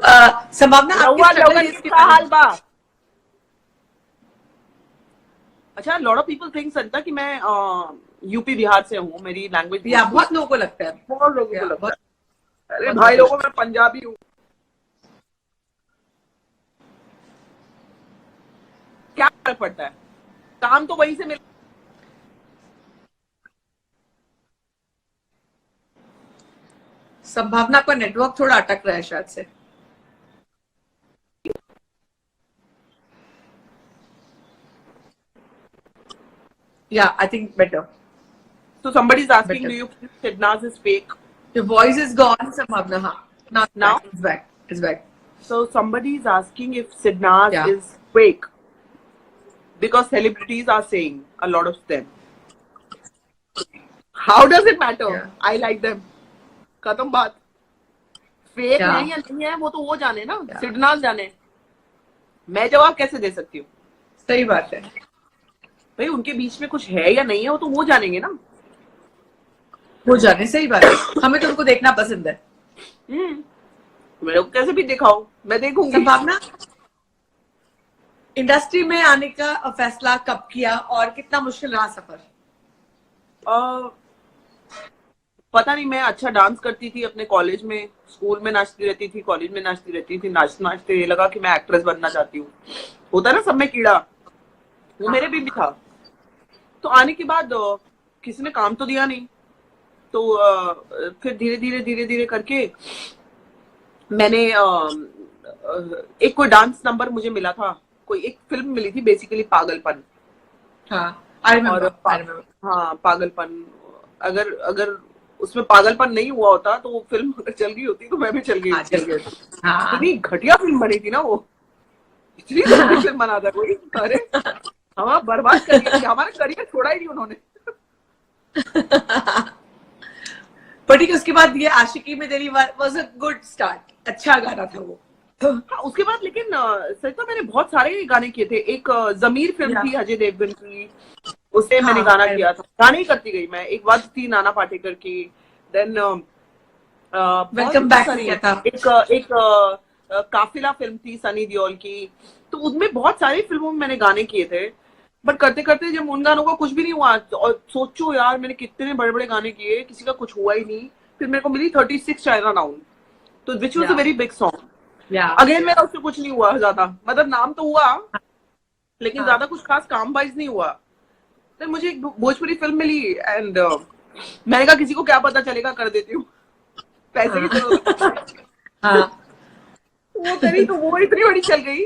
संभावना आपके हाल बा। अच्छा, लॉट ऑफ पीपल थिंक संता कि मैं यूपी बिहार से हूँ। मेरी लैंग्वेज बहुत लोगों को लगता है, बहुत लोगों को लगता है। अरे भाई लोगों, मैं पंजाबी हूँ। क्या फर्क पड़ता है, काम तो वहीं से मिल। संभावना का नेटवर्क थोड़ा अटक रहा है शायद से। Yeah, I think better. So somebody is asking, do you think Shadnaz is fake? Your voice is gone, Sambhavna. हाँ. Now, it's back. It's back. so somebody is asking if Sidnaz Yeah. is fake because celebrities are saying a lot of them. How does it matter? Yeah. I like them. खत्म बात. Fake Yeah. है या नहीं है वो तो वो जाने ना, Yeah. सिडनाज जाने. मैं जवाब कैसे दे सकती हूँ? सही बात है. भाई उनके बीच में कुछ है या नहीं है वो तो वो जानेंगे ना. वो जाने, सही बात है. हमें तो उनको देखना पसंद है. मेरे को कैसे भी दिखाओ, मैं देखूंगी. संभावना, इंडस्ट्री में आने का फैसला कब किया और कितना मुश्किल रहा सफर? पता नहीं, मैं अच्छा डांस करती थी अपने कॉलेज में, स्कूल में नाचती रहती थी, कॉलेज में नाचती रहती थी. नाचते नाचते ये लगा कि मैं एक्ट्रेस बनना चाहती हूँ. होता ना सब में कीड़ा, वो मेरे भी था. तो आने के बाद किसी ने काम तो दिया नहीं, तो फिर धीरे धीरे धीरे धीरे करके मैंने एक कोई डांस नंबर मुझे मिला था, कोई एक फिल्म मिली थी बेसिकली पागलपन. हाँ, I remember. हाँ पागलपन. अगर उसमें पागलपन नहीं हुआ होता तो वो फिल्म अगर चल गई होती तो मैं भी चल गई. हाँ. इतनी घटिया फिल्म बनी थी ना वो, इतनी घटिया फिल्म बना था कोई. अरे हमारा बर्बाद कर दिया, हमारा करियर छोड़ा ही नहीं उन्होंने. बट उसके बाद ये आशिकी में तेरी वाज अ गुड स्टार्ट. अच्छा गाना था वो. हाँ, उसके बाद लेकिन सरिता मैंने बहुत सारे गाने किए थे. एक जमीर फिल्म थी अजय देवगन की, उससे मैंने गाना किया था. गाने ही करती गई मैं. एक बात थी नाना पाटेकर की. देन वेलकम बैक किया था. एक काफिला फिल्म थी सनी देओल की. तो उसमें बहुत सारी फिल्मों में मैंने गाने किए थे. बट करते करते जब उन गानों का कुछ भी नहीं हुआ, और सोचो यार मैंने कितने बड़े बड़े गाने किए, किसी का कुछ हुआ ही नहीं. फिर मेरे को मिली 36 चाइना टाउन, तो which was a very big song. Again मेरा उससे कुछ नहीं हुआ ज्यादा, मतलब नाम तो हुआ लेकिन ज्यादा कुछ खास काम वाइज नहीं हुआ. तो मुझे एक भोजपुरी फिल्म मिली एंड मैंने कहा किसी को क्या पता चलेगा, कर देती हूँ, पैसे की जरूरत. वो करी तो वो इतनी बड़ी चल गई.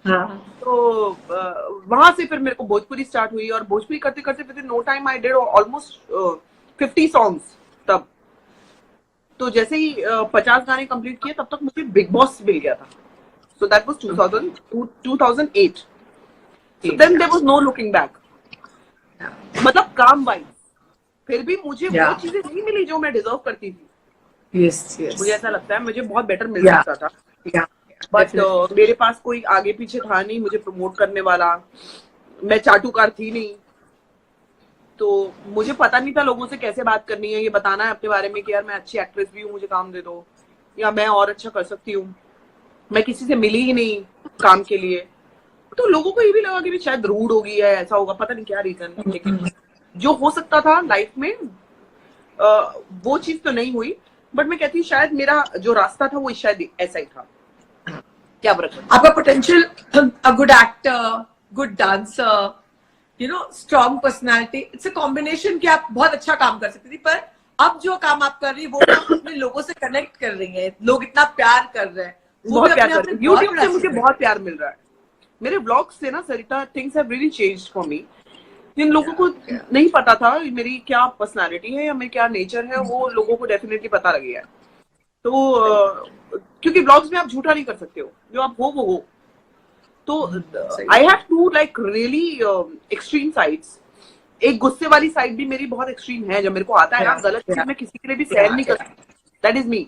तो वहां से फिर मेरे को भोजपुरी स्टार्ट हुई, और भोजपुरी करते करते फिर no time I did almost 50 songs तब. तो जैसे ही 50 गाने कंप्लीट किए तब तक मुझे बिग बॉस मिल गया था. So that was 2008. So then there was no looking back. मतलब काम वाइज फिर भी मुझे वो चीजें नहीं मिली जो मैं डिजर्व करती थी. मुझे ऐसा लगता है मुझे बहुत बेटर मिल सकता था. बट मेरे पास कोई आगे पीछे था नहीं मुझे प्रमोट करने वाला. मैं चाटुकार थी नहीं, तो मुझे पता नहीं था लोगों से कैसे बात करनी है, ये बताना है अपने बारे में कि यार मैं अच्छी एक्ट्रेस भी हूँ, मुझे काम दे दो, या मैं और अच्छा कर सकती हूँ. मैं किसी से मिली ही नहीं काम के लिए. तो लोगों को ये भी लगा कि शायद रूड होगी है, ऐसा होगा, पता नहीं क्या रीजन. लेकिन जो हो सकता था लाइफ में वो चीज तो नहीं हुई. बट मैं कहती हूँ शायद मेरा जो रास्ता था वो शायद ऐसा ही था. क्या फर्क है? आपका potential, a good actor, good dancer, you know, strong personality, it's a combination कि आप बहुत अच्छा काम कर सकती थी. पर अब जो काम आप कर रही है वो आप अपने लोगों से कनेक्ट कर रही हैं, लोग इतना प्यार कर रहे हैं. बहुत प्यार कर रहे हैं. यूट्यूब से मुझे बहुत प्यार मिल रहा है. मेरे व्लॉग्स से ना Sarita, things have really changed for me. जिन लोगों को नहीं पता था मेरी क्या पर्सनालिटी है या मेरी क्या नेचर है, वो लोगों को डेफिनेटली पता लग गया है. तो क्योंकि व्लॉग्स में आप झूठा नहीं कर सकते हो, जो आप हो वो हो. तो I have to like really extreme sides. एक गुस्से वाली साइड भी मेरी बहुत एक्सट्रीम है. जब मेरे को आता है ना गलत चीज, मैं किसी के लिए भी सहन नहीं कर सकती. That is me.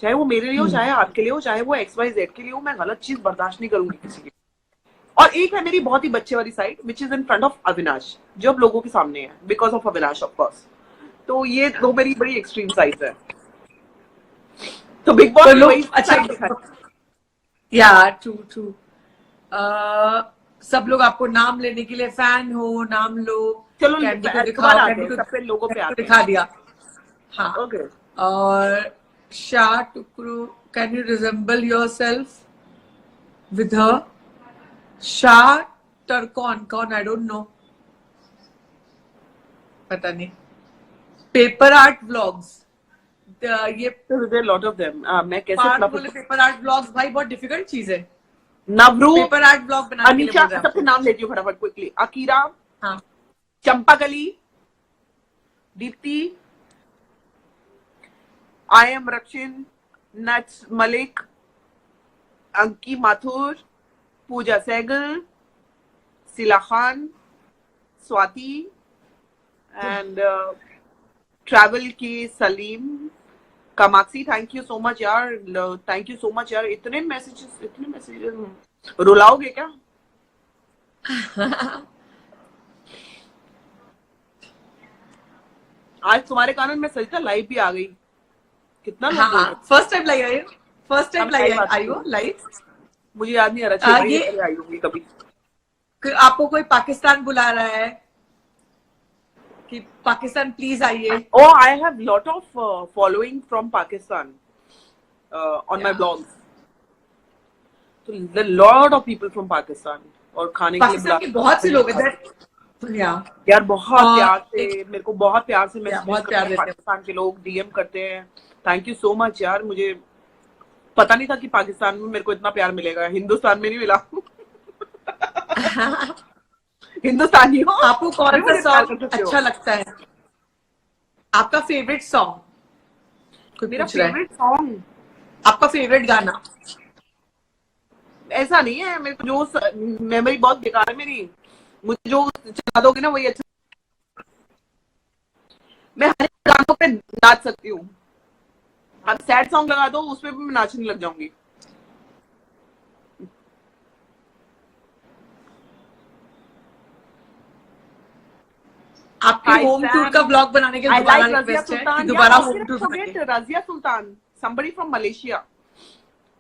चाहे वो मेरे लिए हो, चाहे आपके लिए हो, चाहे वो XYZ के लिए हो, मैं गलत चीज बर्दाश्त नहीं करूंगी किसी की. और एक है मेरी बहुत ही बच्चे वाली side which is in front of Avinash, जो अब लोगों के सामने है because of Avinash of course. तो ये दो मेरी बड़ी एक्सट्रीम साइड है. तो बिग बॉस लोग अच्छा, या ट्रू. सब लोग आपको नाम लेने के लिए फैन हो, नाम लो. चलो कैंडी को दिखाओ, लोगों पे आते दिखा दिया. हाँ. ओके. और शाह टुकरू, can you resemble yourself with her? शाह टर्कॉन कौन? आई डोंट नो, पता नहीं. पेपर आर्ट व्लॉग्स, ये लॉट ऑफ देम. मैं कैसे पेपर आर्ट व्लॉग्स, भाई बहुत डिफिकल्ट चीज है. नवरू पेपर आर्ट ब्लॉग बनाने के लिए अनीशा, सबके नाम लेती हूँ फटाफट क्विकली. अकीरा, हाँ, Champakali, Deepti, I am Rakshin, Nats Malik, Anki Mathur, Pooja Sehgal, Sila Khan, Swati, and Travel Ki Salim, Kamaksi. Thank you so much यार, thank you so much यार. इतने messages रुलाओगे क्या? आज तुम्हारे कारण मैं सरिता लाइव भी आ गई. कितना लोग बोल रहे हैं? फर्स्ट टाइम लाइव आई हो? फर्स्ट टाइम हम लाइव live आते आई हो हैं. लाइव? मुझे याद नहीं आ रहा. 6 महीने ये- पहले आई होंगी कभी. आपको कोई पाकिस्तान बुला रहा है कि पाकिस्तान प्लीज आइए? Oh, I have lot of following from Pakistan on my Yeah. blogs. So there are lot of people from Pakistan और खाने के लिए पाकिस्तान के बहुत से लोग हैं यार. बहुत और प्यार से मेरे को बहुत प्यार से मैसेज बहुत प्यार देते हैं. पाकिस्तान के लोग डीएम करते हैं. थैंक यू सो मच यार. मुझे पता नहीं था कि पाकिस्तान में मेरे को इतना प्यार मिलेगा. हिंदुस्तान में नहीं मिला. हिंदुस्तानी हो. आपको कौन सा मुझे प्यार सॉन्ग कर सकते हो. अच्छा लगता है? आपका फेवरेट सॉन्ग? मेरा फेवरेट सॉन्ग, आपका फेवरेट गाना? ऐसा नहीं है. मेरे को जो मेमोरी बहुत बेकार है मेरी. मुझे जो चला दोगे ना वही अच्छा. मैं हर एक गानों पे नाच सकती हूँ. आप सैड सॉन्ग लगा दो उसमें भी मैं नाचने लग जाऊंगी. आपके होम टूर का ब्लॉग बनाने के लिए I दोबारा like Razia रिक्वेस्ट है कि Sultan. दोबारा Yeah, होम टूर forget बनाइए. Razia Sultan, somebody from Malaysia.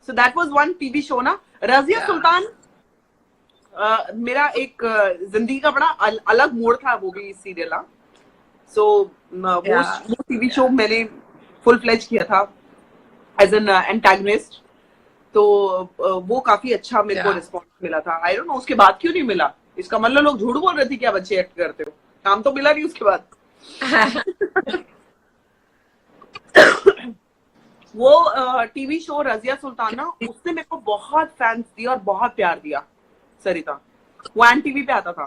So that was one TV show ना. Razia Yeah. Sultan मेरा एक जिंदगी का बड़ा अलग मोड़ था वो भी सीरियल. सो वो टीवी शो मैंने फुल फ्लेज किया था एज एन एंटागनिस्ट. तो वो काफी अच्छा मेरे को रिस्पॉन्स मिला था. आई डोंट नो उसके बाद क्यों नहीं मिला. इसका मतलब लोग झूठ बोल रहे थे कि आप अच्छे एक्ट करते हो. काम तो मिला नहीं उसके बाद. वो टीवी शो रजिया सुल्तान ना, उसने मेरे को बहुत फैंस दिया और बहुत प्यार दिया सरिता. वो एन टीवी पे आता था.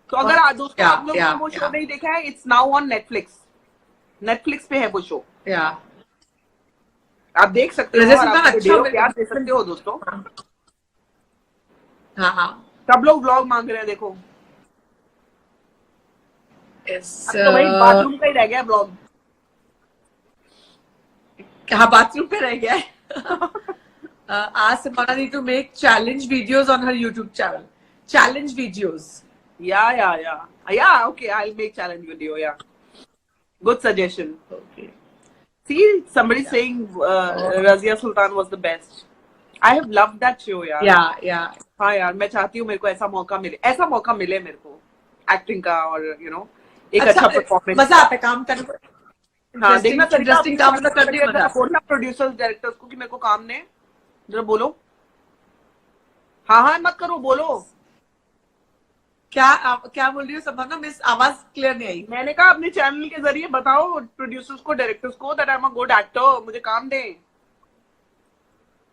तो अगर दोस्तों आप लोग ने वो शो नहीं देखा है, it's now on Netflix. Netflix पे है वो शो. आप देख सकते हो और आप प्यार दे सकते हो दोस्तों. हाँ. सब लोग व्लॉग मांग रहे हैं. देखो अब तो भाई बाथरूम का ही रह गया व्लॉग. हाँ, बाथरूम पे रह गया है. Ask Samana to make challenge videos on her YouTube channel. Challenge videos. Yeah. Okay, I'll make challenge video. Yeah, good suggestion. Okay. See, somebody saying Razia Sultan was the best. I have loved that show. Yeah. हाँ यार, मैं चाहती हूँ मेरे को ऐसा मौका मिले मेरे को एक्टिंग का और एक अच्छा परफॉर्मेंस. मजा आता है काम करने को. हाँ, देखना इंटरेस्टिंग काम तो करने में मजा. बोलना प्रोड्यूसर्स डायरेक्टर्स को कि मेरे को काम ने जरा बोलो. हाँ मत करो, बोलो. क्या बोल रही हो संभावना? मिस आवाज क्लियर नहीं आई. मैंने कहा अपने चैनल के जरिए बताओ प्रोड्यूसर्स को, डायरेक्टर्स को that I am a good actor, मुझे काम दें.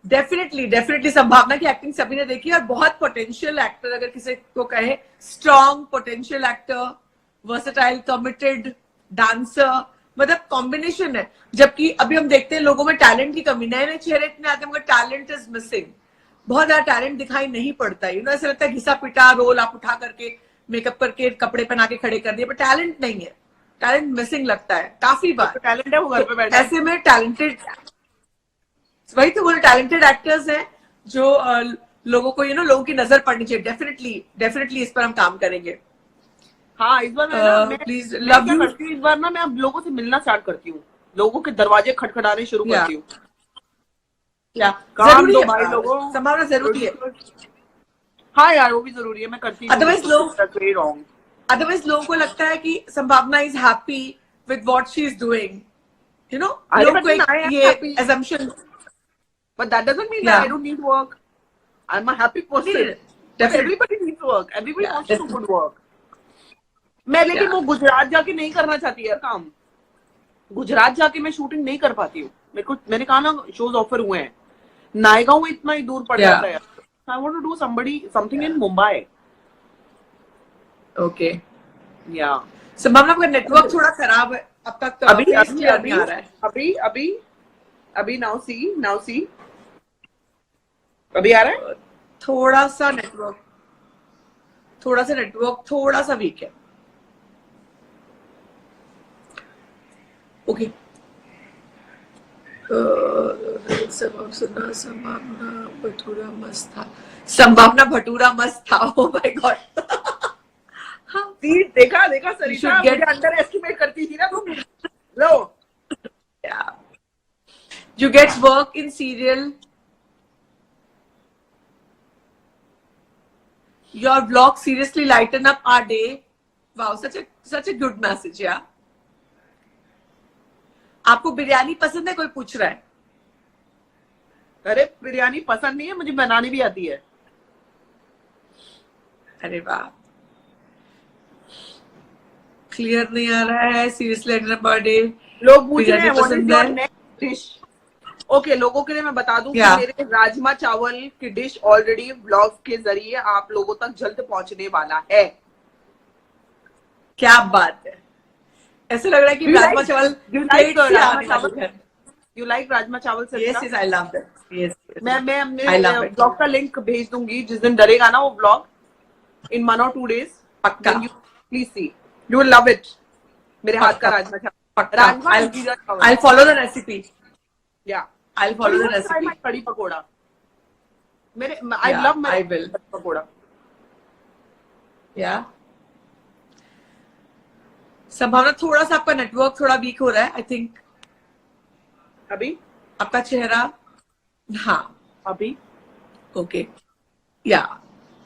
डेफिनेटली संभावना की एक्टिंग सभी ने देखी और बहुत पोटेंशियल एक्टर, अगर किसी को कहे strong potential actor, versatile, committed dancer, मतलब कॉम्बिनेशन है. जबकि अभी हम देखते हैं लोगों में टैलेंट की कमी. नए नए चेहरे इतने आते हैं मगर टैलेंट इज मिसिंग. बहुत ज्यादा टैलेंट दिखाई नहीं पड़ता है. ऐसा लगता है घिसा पिटा रोल आप उठा करके मेकअप करके कपड़े पहना के खड़े कर दिए, पर टैलेंट नहीं है. टैलेंट मिसिंग लगता है काफी बार. टैलेंट है वो घर पे बैठा. ऐसे में टैलेंटेड, वही तो बोले, टैलेंटेड एक्टर्स हैं जो लोगों को लोगों की नजर पड़नी चाहिए. डेफिनेटली इस पर हम काम करेंगे. हाँ, इस बार प्लीज लव यू. इस बार ना मैं अब लोगों से मिलना स्टार्ट करती हूँ. लोगों के दरवाजे खटखटाने शुरू करती हूँ. जरूरी है भाई, लोगों संभावना जरूरी है. हाँ यार, वो भी जरूरी है. मैं करती हूँ. अदरवाइज लोगों को लगता है कि संभावना is happy with what she is doing. लोगों को ये assumption. But that doesn't mean that I don't need work. I'm a happy person. Everybody needs work. Everybody wants to do good work. मैं लेकिन वो गुजरात जाके नहीं करना चाहती यार काम. गुजरात जाके मैं शूटिंग नहीं कर पाती हूँ. मैंने कहा ना, शोज ऑफर हुए हैं. नायगांव इतना ही दूर पड़ जाता है. I want to do something in Mumbai. Okay. Yeah. संभावना का नेटवर्क थोड़ा खराब है अब तक. तो अभी आ रहा है. अभी नाउ सी अभी आ रहा है? थोड़ा सा नेटवर्क थोड़ा सा वीक है. ओके. संभावना भटूरा मस्त था. Oh my God. देखा सरिता, get- मुझे अंडर एस्टिमेट करती थी ना तुम. लो. Yeah. You get work in serial. Your vlog seriously lighten up our day. Wow, such a good message, yeah. आपको बिरयानी पसंद है? कोई पूछ रहा है. अरे बिरयानी पसंद नहीं है, मुझे बनानी भी आती है. अरे वाह. क्लियर नहीं आ रहा है. Seriously birthday. लोग पूछ रहे हैं व्हाट इज पसंद योर है? Next dish. ओके, लोगों के लिए मैं बता दूं कि क्या? मेरे राजमा चावल की डिश ऑलरेडी व्लॉग के जरिए आप लोगों तक जल्द पहुंचने वाला है. क्या बात है. ऐसा लग रहा है कि राजमा चावल यू लाइक राजमा चावल से? Yes, yes, I love that. Yes, yes. मैं I अपने love it. ब्लॉग का लिंक भेज दूंगी जिस दिन डरेगा ना वो ब्लॉग, इन 1 or 2 days. पक्का. Then you please see. You will love it. मेरे हाथ का राजमा चावल. पक्का. राजमा and जीरा चावल. I'll follow the recipe. Yeah. I'll follow the Try recipe. my कड़ी pakora. I Yeah, love my I will. Pakora. Yeah. संभावना थोड़ा सा आपका नेटवर्क थोड़ा वीक हो रहा है. आई थिंक अभी आपका चेहरा. हाँ. अभी ओके. या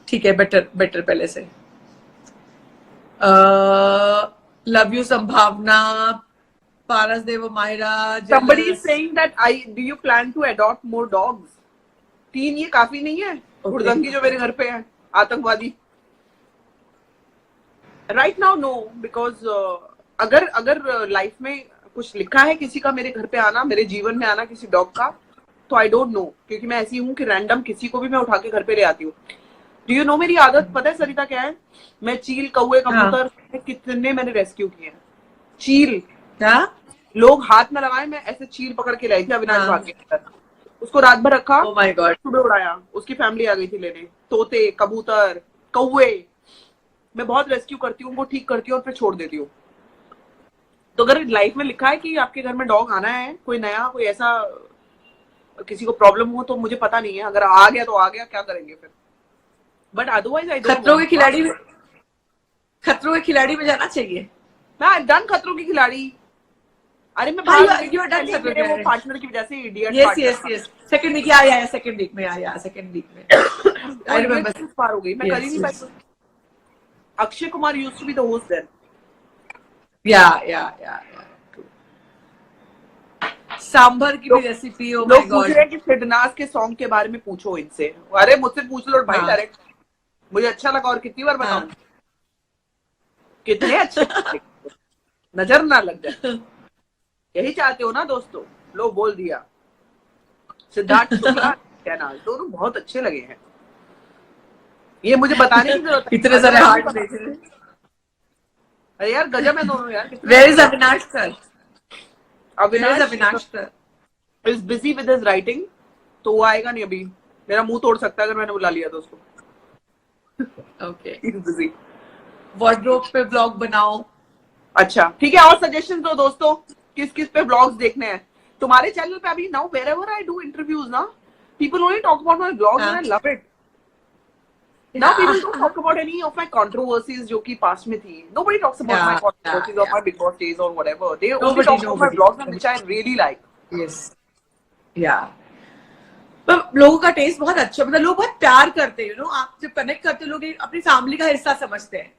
ठीक है. बेटर पहले से. लव यू संभावना. पारस देव Mahira. somebody is saying that do you plan to adopt more dogs? 3 ये काफी नहीं है? हुड़दंगी जो मेरे घर पे है आतंकवादी. राइट नाउ नो, बिकॉज अगर लाइफ में कुछ लिखा है किसी का मेरे घर पे आना, मेरे जीवन में आना किसी डॉग का, तो आई डोंट नो, क्योंकि मैं ऐसी हूँ कि रैंडम किसी को भी मैं उठा के घर पे ले आती हूँ. डू यू नो मेरी आदत पता है सरिता क्या है? मैं चील, कौवे, कबूतर कितने मैंने रेस्क्यू किए हैं. चील क्या? लोग हाथ में लगाए, मैं ऐसे चील पकड़ के लाई थी अविनाश भाग के अंदर. उसको रात भर रखा. Oh my God. सुबह उड़ाया. उसकी फैमिली आ गई थी लेने. तोते, कबूतर, कौवे, मैं बहुत रेस्क्यू करती हूँ, उनको ठीक करती हूँ और फिर छोड़ देती हूँ. तो अगर लाइफ में लिखा है कि आपके घर में डॉग आना है, कोई नया, कोई ऐसा, किसी को प्रॉब्लम हो, तो मुझे पता नहीं है. अगर आ गया तो आ गया, क्या करेंगे फिर. But otherwise I don't. खतरों के खिलाड़ी में जाना चाहिए. मैं डन खतरों की खिलाड़ी. अरे मैं you are done खतरों के वो खिलाड़ी. पार्टनर की वजह से इडियट. Yes. सेकंड वीक आया. सेकंड वीक में आया. I remember. पार हो गई. मैं कर ही नहीं पाई. Akshay Kumar used to be the host then. Yeah. Sambar की भी रेसिपी. ओ माय लोग पूछ रहे गॉड. हैं कि सिद्धनाथ के सॉन्ग के बारे में पूछो इनसे. अरे मुझसे पूछ लो भाई डायरेक्ट. मुझे अच्छा लगा और कितनी बार बताऊं. कितने अच्छे नजर ना लग जाए. यही चाहते हो ना दोस्तों. लो बोल दिया. सिद्धार्थ शुक्ला क्या नाम, दोनों बहुत अच्छे लगे हैं. ये मुझे बताने की जरूरत है. इतने सारे हार्ट देख रहे. अरे यार गजब है दोनों यार. Where is Avinash sir? Avinash is busy with his writing, तो वो आएगा नहीं अभी. मेरा मुंह तोड़ सकता है अगर मैंने बुला लिया तो उसको. Okay. He is busy. Wardrobe पे ब्लॉग बनाओ. अच्छा ठीक है. और सजेशन दो दोस्तों, किस किस पे ब्लॉग्स देखने हैं तुम्हारे चैनल पे. अभी now wherever I do interviews ना, people only talk about my blogs and I love it. Now people don't talk about any of my controversies जो कि past में थी. Nobody talks about my controversies or my Big Boss days or whatever. They only talk about my blogs which I really like. Yes. Yeah. पर लोगों का test बहुत अच्छा, मतलब लोग बहुत प्यार करते हैं. आप जब कनेक्ट करते हो, लोग अपनी फैमिली का हिस्सा समझते हैं.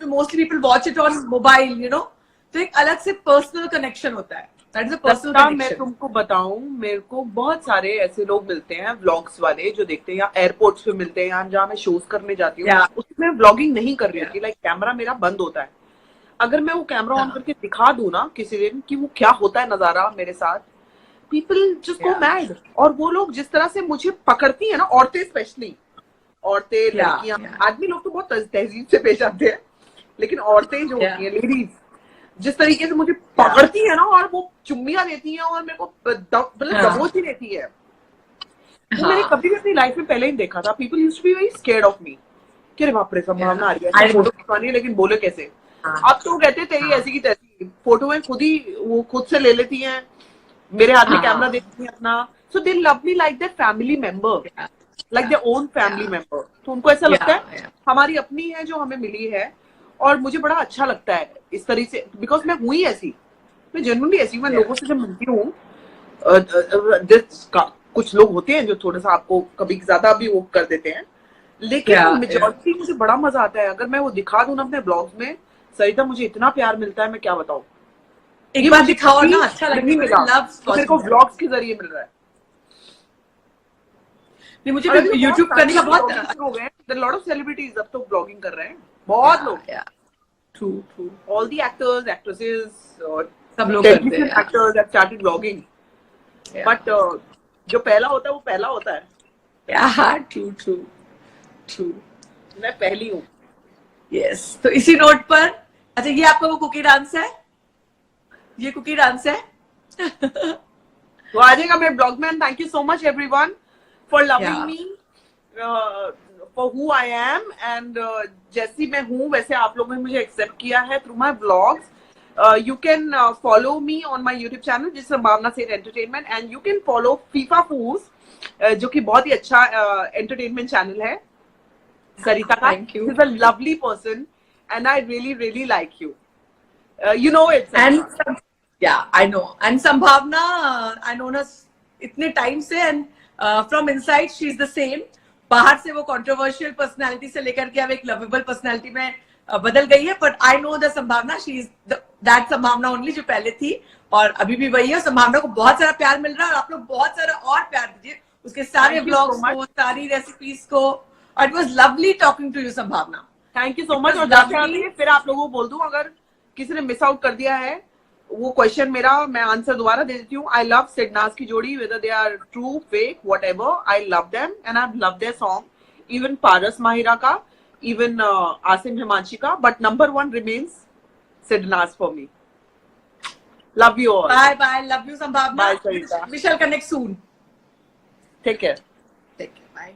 Mostly people watch it on mobile, तो एक अलग से पर्सनल कनेक्शन होता है. That is a personal connection. मैं तुमको बताऊं, मेरे को बहुत सारे ऐसे लोग मिलते हैं व्लॉग्स वाले जो देखते हैं, या एयरपोर्ट्स पे मिलते हैं, या जहाँ मैं शोज करने जाती हूँ. उसमें व्लॉगिंग नहीं कर रही होती. लाइक कैमरा मेरा बंद होता है. अगर मैं वो कैमरा ऑन करके दिखा दूं ना किसी दिन कि वो क्या होता है नजारा मेरे साथ, पीपल जस्ट गो मैड. और वो लोग जिस तरह से मुझे पकड़ती है ना, औरतें स्पेशली, औरतें, लड़कियां, आदमी लोग तो बहुत तहजीब से पेश आते हैं, लेकिन औरतें जो होती है, लेडीज, जिस तरीके से मुझे पकड़ती है ना और वो चुम्मियां देती है और मेरे को मतलब हाँ। दबोच ही लेती है, वो मैंने कभी भी अपनी लाइफ में पहले ही देखा था. People used to be very scared of me कि अरे बाप रे संभावना आ रही है, फोटो खिंचवानी है लेकिन बोले कैसे. अब तो कहते तेरी ऐसी की तैसी, फोटो में खुद ही वो खुद से ले लेती हैं, मेरे हाथ में कैमरा देती हैं अपना. So they love me like their family member, like their own family member. तो उनको ऐसा लगता है हमारी अपनी है जो हमें मिली है. और मुझे बड़ा अच्छा लगता है इस तरह से, बिकॉज मैं हुई ऐसी, मैं जनरली ऐसी, मैं लोगों से जब मिलती हूँ, कुछ लोग होते हैं जो थोड़ा सा आपको कभी ज्यादा भी वो कर देते हैं, लेकिन मेजॉरिटी मुझे बड़ा मजा आता है. अगर मैं वो दिखा दूं ना अपने ब्लॉग्स में, सरिता मुझे इतना प्यार मिलता है, मैं क्या बताऊं. एक बार दिखाओ ना, अच्छा नहीं मिला, मेरे को ब्लॉग्स के जरिए मिल रहा है. नहीं, मुझे भी यूट्यूब करने का बहुत हो गए. लॉट ऑफ सेलिब्रिटीज अब तो ब्लॉगिंग कर रहे हैं, बहुत लोग. True true. All the actors, actresses, सब लोग करते हैं. Actors have started blogging. But जो पहला होता है वो पहला होता है. True true true. मैं पहली हूँ. यस. तो इसी नोट पर, अच्छा ये आपका वो कुकी डांस है, ये कुकी डांस है. तो आ जाएगा मेरे ब्लॉग में. Thank you so much everyone for loving me for who I am. And जैसी मैं हूँ वैसे आप लोगों ने मुझे एक्सेप्ट किया है through my blogs. You can follow me on my YouTube channel, जिस Sambhavna Seth entertainment. And you can follow फीफा फूज, जो कि बहुत ही अच्छा एंटरटेनमेंट चैनल है सरिता का. Thank you. He's a lovely person and I really really like you. You know it. And yeah, I know. And संभावना, I know her इतने टाइम से, and from inside she is the same. बाहर से वो controversial personality से लेकर के अब एक लवेबल पर्सनालिटी में बदल गई है. बट आई नो द संभावना, शी इज दैट संभावना ओनली जो पहले थी और अभी भी वही है. संभावना को बहुत सारा प्यार मिल रहा है और आप लोग बहुत सारा और प्यार दीजिए उसके सारे ब्लॉग्स को, सारी रेसिपीज को. और it was lovely talking to you Sambhavna. Thank you so much. और फिर आप लोगों को बोल दूं, अगर किसी ने मिस आउट कर दिया है वो क्वेश्चन मेरा, मैं आंसर दोबारा दे देती हूँ. आई लव सिडनाज की जोड़ी, whether they are true fake whatever, I love them and I love their song. Even Paras Mahira का, even Asim Himanshi ka, but number one remains Sidnaz for me. Love you all. Bye bye. Love you Sambhavna. Bye Sarita. We shall connect soon. Take care. Take care. Bye.